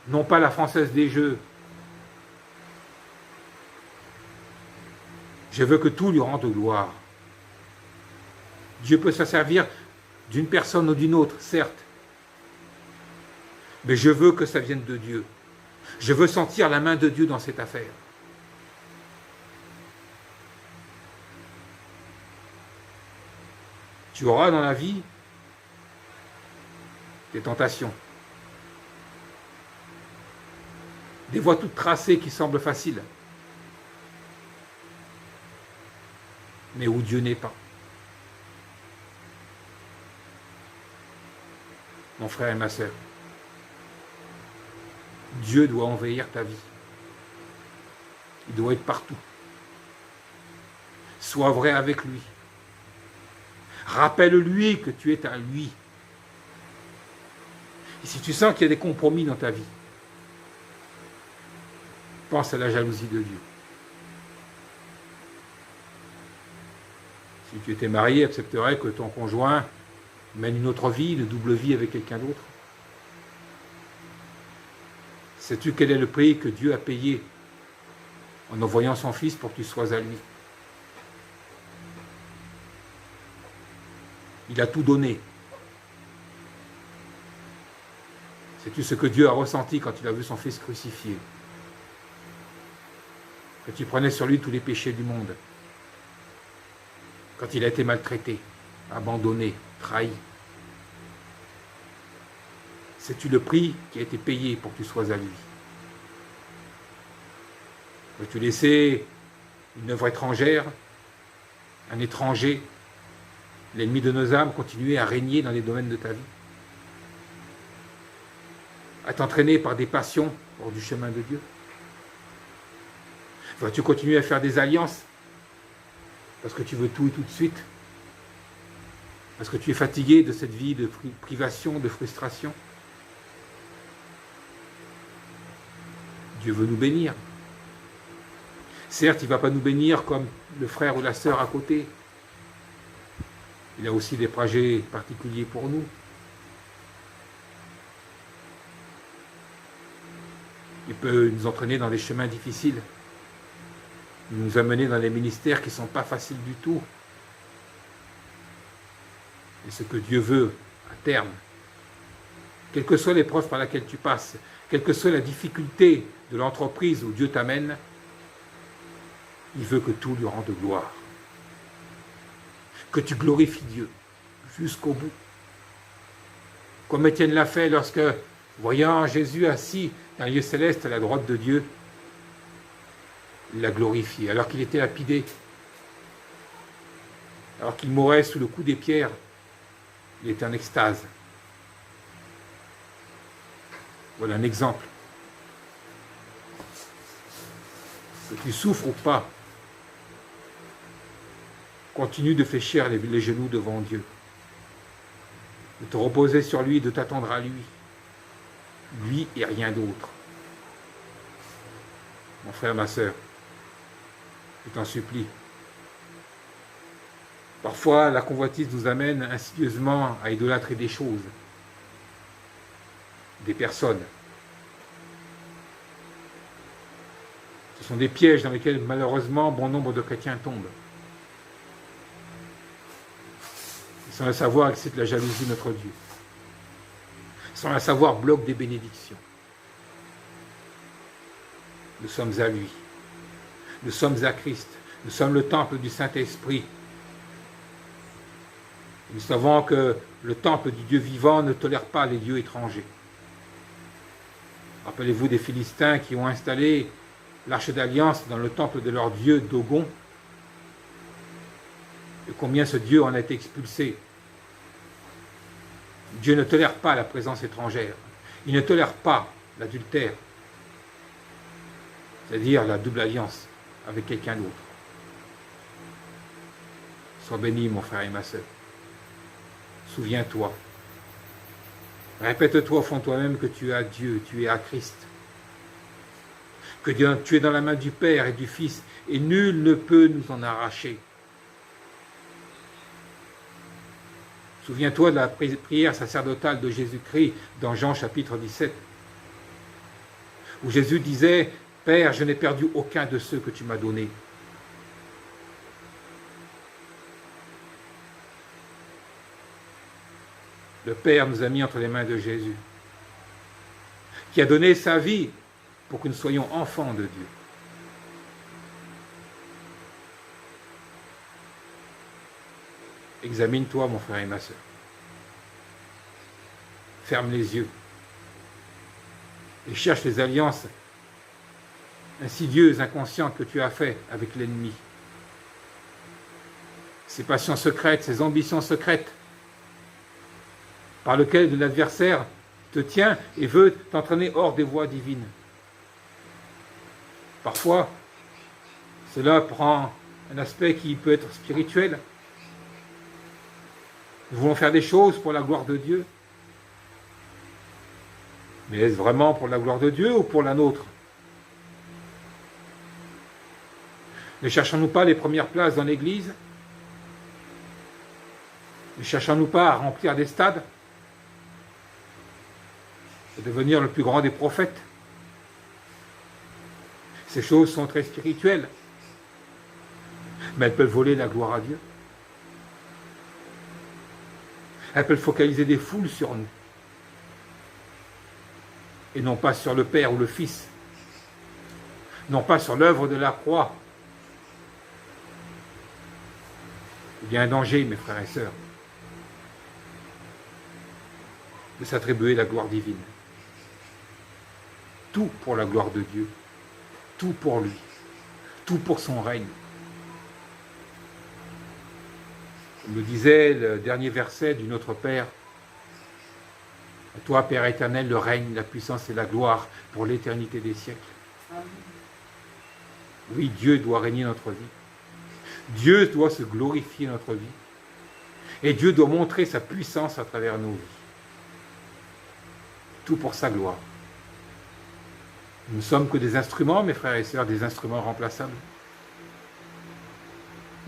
Non pas la Française des Jeux. Je veux que tout lui rende gloire. Dieu peut se servir d'une personne ou d'une autre, certes. Mais je veux que ça vienne de Dieu. Je veux sentir la main de Dieu dans cette affaire. Tu auras dans la vie des tentations. Des voies toutes tracées qui semblent faciles. Mais où Dieu n'est pas. Mon frère et ma sœur, Dieu doit envahir ta vie. Il doit être partout. Sois vrai avec lui. Rappelle-lui que tu es à lui. Et si tu sens qu'il y a des compromis dans ta vie, pense à la jalousie de Dieu. Si tu étais marié, accepterais que ton conjoint mène une autre vie, une double vie avec quelqu'un d'autre? Sais-tu quel est le prix que Dieu a payé en envoyant son Fils pour que tu sois à lui? Il a tout donné. Sais-tu ce que Dieu a ressenti quand il a vu son Fils crucifié? Que tu prenais sur lui tous les péchés du monde. Quand il a été maltraité, abandonné, trahi. Sais-tu le prix qui a été payé pour que tu sois à lui? Veux-tu laisser une œuvre étrangère, un étranger, l'ennemi de nos âmes, continuer à régner dans les domaines de ta vie? À t'entraîner par des passions hors du chemin de Dieu? Vas-tu continuer à faire des alliances parce que tu veux tout et tout de suite? Parce que tu es fatigué de cette vie de privation, de frustration? Dieu veut nous bénir. Certes, il ne va pas nous bénir comme le frère ou la sœur à côté. Il a aussi des projets particuliers pour nous. Il peut nous entraîner dans des chemins difficiles, nous amener dans des ministères qui ne sont pas faciles du tout. Et ce que Dieu veut, à terme, quelle que soit l'épreuve par laquelle tu passes, quelle que soit la difficulté de l'entreprise où Dieu t'amène, il veut que tout lui rende gloire. Que tu glorifies Dieu jusqu'au bout. Comme Étienne l'a fait lorsque Voyant Jésus assis dans un lieu céleste à la droite de Dieu, il l'a glorifié, alors qu'il était lapidé, alors qu'il mourait sous le coup des pierres, il était en extase. Voilà un exemple. Que tu souffres ou pas, continue de fléchir les genoux devant Dieu, de te reposer sur lui, de t'attendre à lui et rien d'autre. Mon frère, ma sœur, je t'en supplie. Parfois, la convoitise nous amène insidieusement à idolâtrer des choses, des personnes. Ce sont des pièges dans lesquels, malheureusement, bon nombre de chrétiens tombent. Et sans le savoir, excite la jalousie de notre Dieu. Sans le savoir, bloque des bénédictions. Nous sommes à lui. Nous sommes à Christ. Nous sommes le temple du Saint-Esprit. Nous savons que le temple du Dieu vivant ne tolère pas les dieux étrangers. Rappelez-vous des Philistins qui ont installé l'arche d'alliance dans le temple de leur dieu Dogon, et combien ce dieu en a été expulsé. Dieu ne tolère pas la présence étrangère. Il ne tolère pas l'adultère, c'est-à-dire la double alliance avec quelqu'un d'autre. Sois béni, mon frère et ma sœur. Souviens-toi. Répète-toi au fond de toi-même que tu es à Dieu, tu es à Christ. Que tu es dans la main du Père et du Fils, et nul ne peut nous en arracher. Souviens-toi de la prière sacerdotale de Jésus-Christ dans Jean chapitre 17, où Jésus disait « Père, je n'ai perdu aucun de ceux que tu m'as donnés. » Le Père nous a mis entre les mains de Jésus, qui a donné sa vie pour que nous soyons enfants de Dieu. Examine-toi, mon frère et ma sœur. Ferme les yeux et cherche les alliances insidieuses, inconscientes que tu as faites avec l'ennemi. Ces passions secrètes, ces ambitions secrètes par lesquelles l'adversaire te tient et veut t'entraîner hors des voies divines. Parfois, cela prend un aspect qui peut être spirituel. Nous voulons faire des choses pour la gloire de Dieu. Mais est-ce vraiment pour la gloire de Dieu ou pour la nôtre? Ne cherchons-nous pas les premières places dans l'Église? Ne cherchons-nous pas à remplir des stades? À devenir le plus grand des prophètes? Ces choses sont très spirituelles, mais elles peuvent voler la gloire à Dieu. Elles peuvent focaliser des foules sur nous, et non pas sur le Père ou le Fils, non pas sur l'œuvre de la croix. Il y a un danger, mes frères et sœurs, de s'attribuer la gloire divine. Tout pour la gloire de Dieu, tout pour lui, tout pour son règne. Comme le disait le dernier verset du Notre Père, à toi, Père éternel, le règne, la puissance et la gloire pour l'éternité des siècles. Oui, Dieu doit régner notre vie. Dieu doit se glorifier notre vie. Et Dieu doit montrer sa puissance à travers nos vies. Tout pour sa gloire. Nous ne sommes que des instruments, mes frères et sœurs, des instruments remplaçables.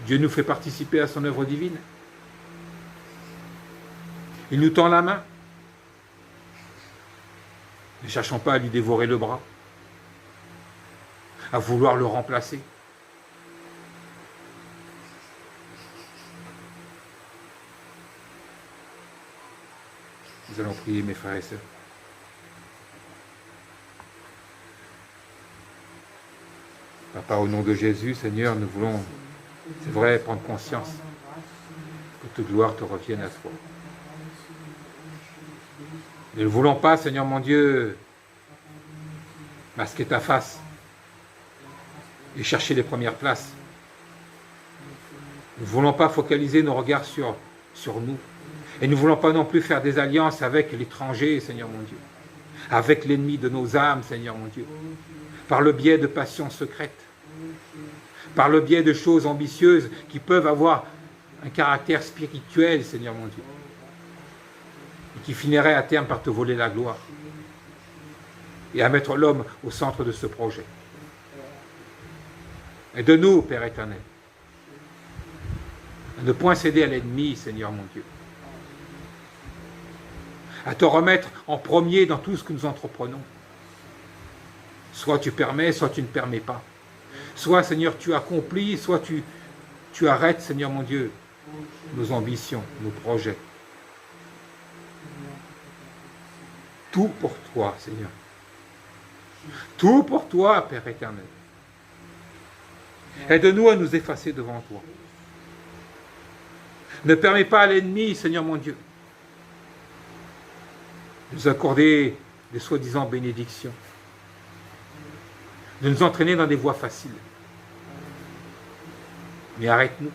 Dieu nous fait participer à son œuvre divine. Il nous tend la main. Ne cherchons pas à lui dévorer le bras, à vouloir le remplacer. Nous allons prier, mes frères et sœurs. Papa, au nom de Jésus, Seigneur, nous voulons, c'est vrai, prendre conscience que toute gloire te revienne à toi. Nous ne voulons pas, Seigneur mon Dieu, masquer ta face et chercher les premières places. Nous ne voulons pas focaliser nos regards sur nous. Et nous ne voulons pas non plus faire des alliances avec l'étranger, Seigneur mon Dieu. Avec l'ennemi de nos âmes, Seigneur mon Dieu. Par le biais de passions secrètes. Par le biais de choses ambitieuses qui peuvent avoir un caractère spirituel, Seigneur mon Dieu. Et qui finiraient à terme par te voler la gloire. Et à mettre l'homme au centre de ce projet. Aide-nous, Père éternel, à ne point céder à l'ennemi, Seigneur mon Dieu. À te remettre en premier dans tout ce que nous entreprenons. Soit tu permets, soit tu ne permets pas. Soit, Seigneur, tu accomplis, soit tu arrêtes, Seigneur mon Dieu, nos ambitions, nos projets. Tout pour toi, Seigneur. Tout pour toi, Père éternel. Aide-nous à nous effacer devant toi. Ne permets pas à l'ennemi, Seigneur mon Dieu, de nous accorder des soi-disant bénédictions, de nous entraîner dans des voies faciles. Mais arrête-nous.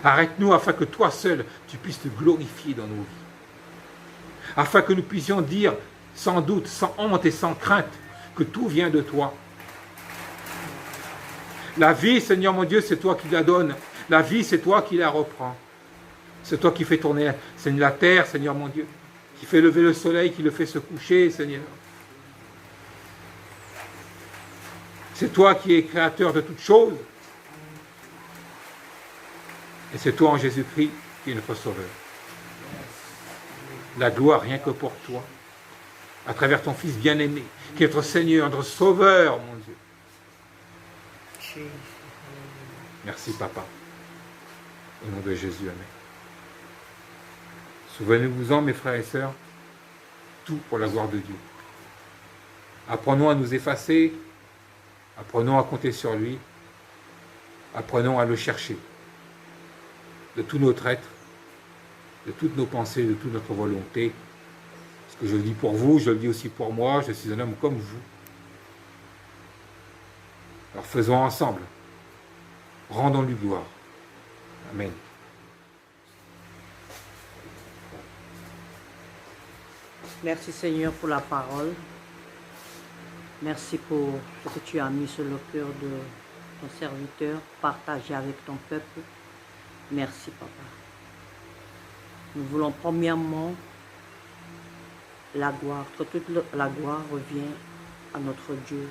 Arrête-nous afin que toi seul, tu puisses te glorifier dans nos vies. Afin que nous puissions dire, sans doute, sans honte et sans crainte, que tout vient de toi. La vie, Seigneur mon Dieu, c'est toi qui la donnes. La vie, c'est toi qui la reprends. C'est toi qui fais tourner la terre, Seigneur mon Dieu. Qui fait lever le soleil, qui le fait se coucher, Seigneur. C'est toi qui es créateur de toutes choses. Et c'est toi en Jésus-Christ qui est notre Sauveur. La gloire rien que pour toi, à travers ton Fils bien-aimé, qui est notre Seigneur, notre Sauveur, mon Dieu. Merci, Papa. Au nom de Jésus, amen. Souvenez-vous-en, mes frères et sœurs, tout pour la gloire de Dieu. Apprenons à nous effacer, apprenons à compter sur lui, apprenons à le chercher, de tout notre être, de toutes nos pensées, de toute notre volonté. Ce que je le dis pour vous, je le dis aussi pour moi, je suis un homme comme vous. Alors faisons ensemble, rendons-lui gloire. Amen. Merci Seigneur pour la parole. Merci pour ce que tu as mis sur le cœur de ton serviteur, partagé avec ton peuple. Merci Papa. Nous voulons premièrement la gloire, que toute la gloire revienne à notre Dieu,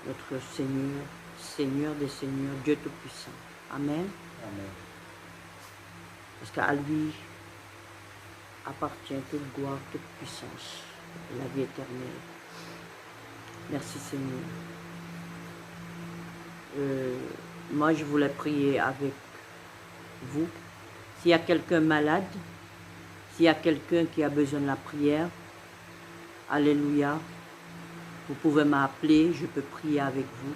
notre Seigneur, Seigneur des Seigneurs, Dieu Tout-Puissant. Amen. Amen. Parce qu'à lui appartient toute gloire, toute puissance, la vie éternelle. Merci Seigneur. Moi je voulais prier avec vous. S'il y a quelqu'un malade, s'il y a quelqu'un qui a besoin de la prière, alléluia, vous pouvez m'appeler, je peux prier avec vous.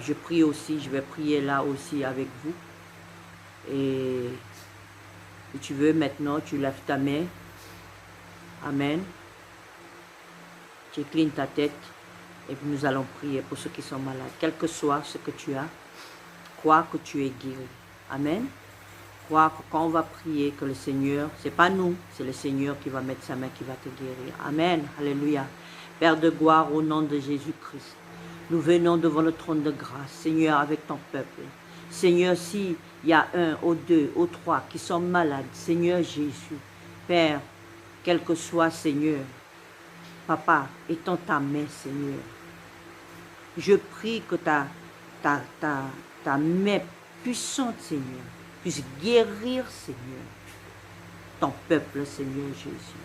Je prie aussi, je vais prier là aussi avec vous. Et si tu veux, maintenant, tu lèves ta main. Amen. Tu inclines ta tête et puis nous allons prier pour ceux qui sont malades. Quel que soit ce que tu as, crois que tu es guéri. Amen. Crois que quand on va prier, que le Seigneur, c'est pas nous, c'est le Seigneur qui va mettre sa main, qui va te guérir. Amen. Alléluia. Père de gloire, au nom de Jésus-Christ, nous venons devant le trône de grâce, Seigneur, avec ton peuple. Seigneur, s'il y a un, ou deux, ou trois qui sont malades, Seigneur Jésus, Père, quel que soit, Seigneur, Papa, étends ta main, Seigneur. Je prie que ta main puissante, Seigneur, puisse guérir, Seigneur, ton peuple, Seigneur Jésus.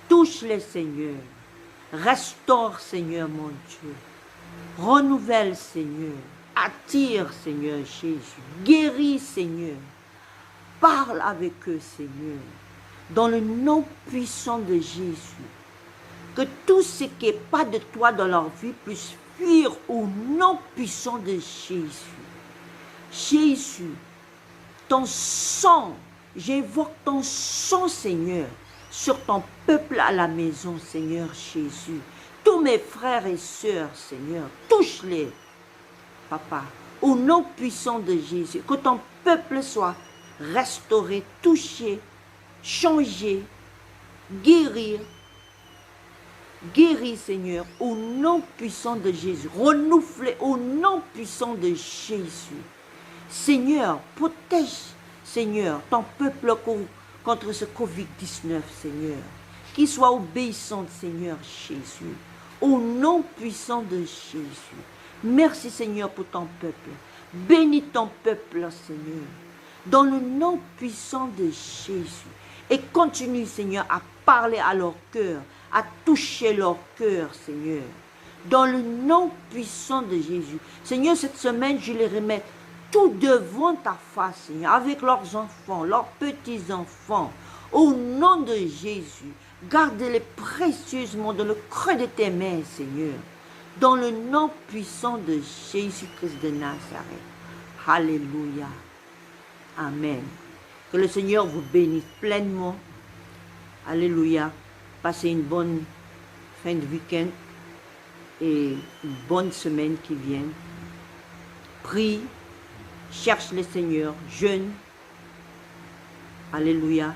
Touche-les, Seigneur. Restaure, Seigneur, mon Dieu. Renouvelle, Seigneur. Attire, Seigneur Jésus. Guéris, Seigneur. Parle avec eux, Seigneur. Dans le nom puissant de Jésus. Que tout ce qui n'est pas de toi dans leur vie puisse fuir au nom puissant de Jésus. Jésus, ton sang, j'évoque ton sang, Seigneur, sur ton peuple à la maison, Seigneur Jésus. Tous mes frères et sœurs, Seigneur, touche-les, Papa, au nom puissant de Jésus, que ton peuple soit restauré, touché, changé, guérir, Seigneur, au nom puissant de Jésus, renouvelé au nom puissant de Jésus. Seigneur, protège, Seigneur, ton peuple contre ce Covid-19, Seigneur. Qu'il soit obéissant, Seigneur Jésus, au nom puissant de Jésus. Merci, Seigneur, pour ton peuple. Bénis ton peuple, Seigneur, dans le nom puissant de Jésus. Et continue, Seigneur, à parler à leur cœur, à toucher leur cœur, Seigneur, dans le nom puissant de Jésus. Seigneur, cette semaine, je les remets tout devant ta face, Seigneur, avec leurs enfants, leurs petits-enfants, au nom de Jésus. Garde-les précieusement dans le creux de tes mains, Seigneur, dans le nom puissant de Jésus-Christ de Nazareth. Alléluia. Amen. Que le Seigneur vous bénisse pleinement. Alléluia. Passez une bonne fin de week-end et une bonne semaine qui vient. Prie, cherche le Seigneur, jeûne. Alléluia.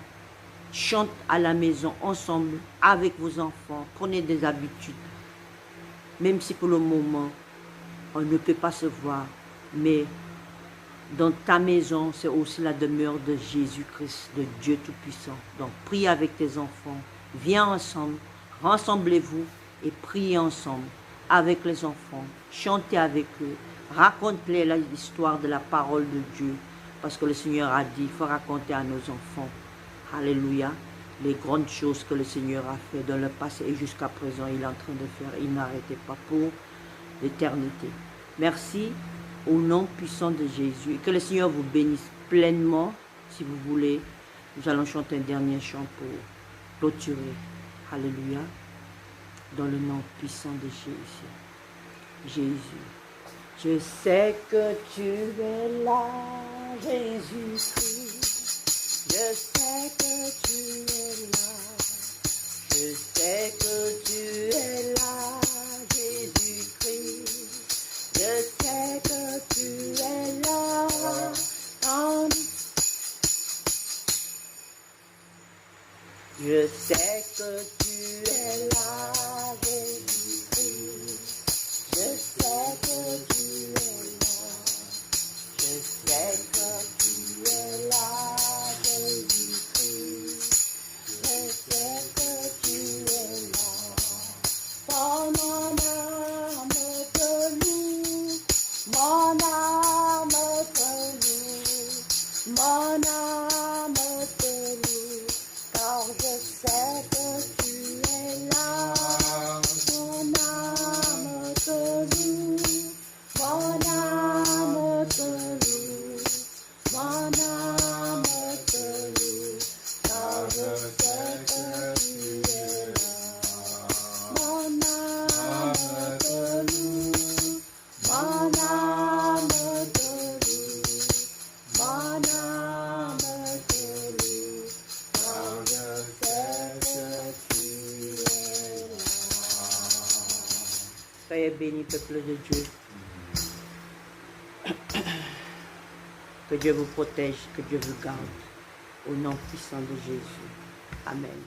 Chante à la maison ensemble avec vos enfants. Prenez des habitudes. Même si pour le moment, on ne peut pas se voir, mais dans ta maison, c'est aussi la demeure de Jésus-Christ, de Dieu Tout-Puissant. Donc, prie avec tes enfants, viens ensemble, rassemblez-vous et priez ensemble avec les enfants, chantez avec eux, raconte-les l'histoire de la parole de Dieu, parce que le Seigneur a dit, il faut raconter à nos enfants, alléluia, les grandes choses que le Seigneur a fait dans le passé et jusqu'à présent, il est en train de faire, il n'arrêtait pas pour l'éternité. Merci. Au nom puissant de Jésus. Et que le Seigneur vous bénisse pleinement. Si vous voulez, nous allons chanter un dernier chant pour clôturer. Alléluia. Dans le nom puissant de Jésus. Jésus. Je sais que tu es là, Jésus-Christ. Je sais que tu es là. Je sais que tu es là, Jésus-Christ. Je sais que tu es là, je sais que tu es là, Jésus-Christ. Je sais que tu es là, je sais que tu es là, Jésus-Christ. Je sais que tu es là, mon âme te loue. Mon âme te loue, mon âme te loue, car je sais que tu es là. Mon âme te loue, mon âme te loue, mon âme te loue, car je sais que tu es là. Mon âme te loue, mon âme te loue, mon âme te loue, car je sais que tu es là. Soyez bénis, peuple de Dieu. Que Dieu vous protège, que Dieu vous garde. Au nom puissant de Jésus. Amen.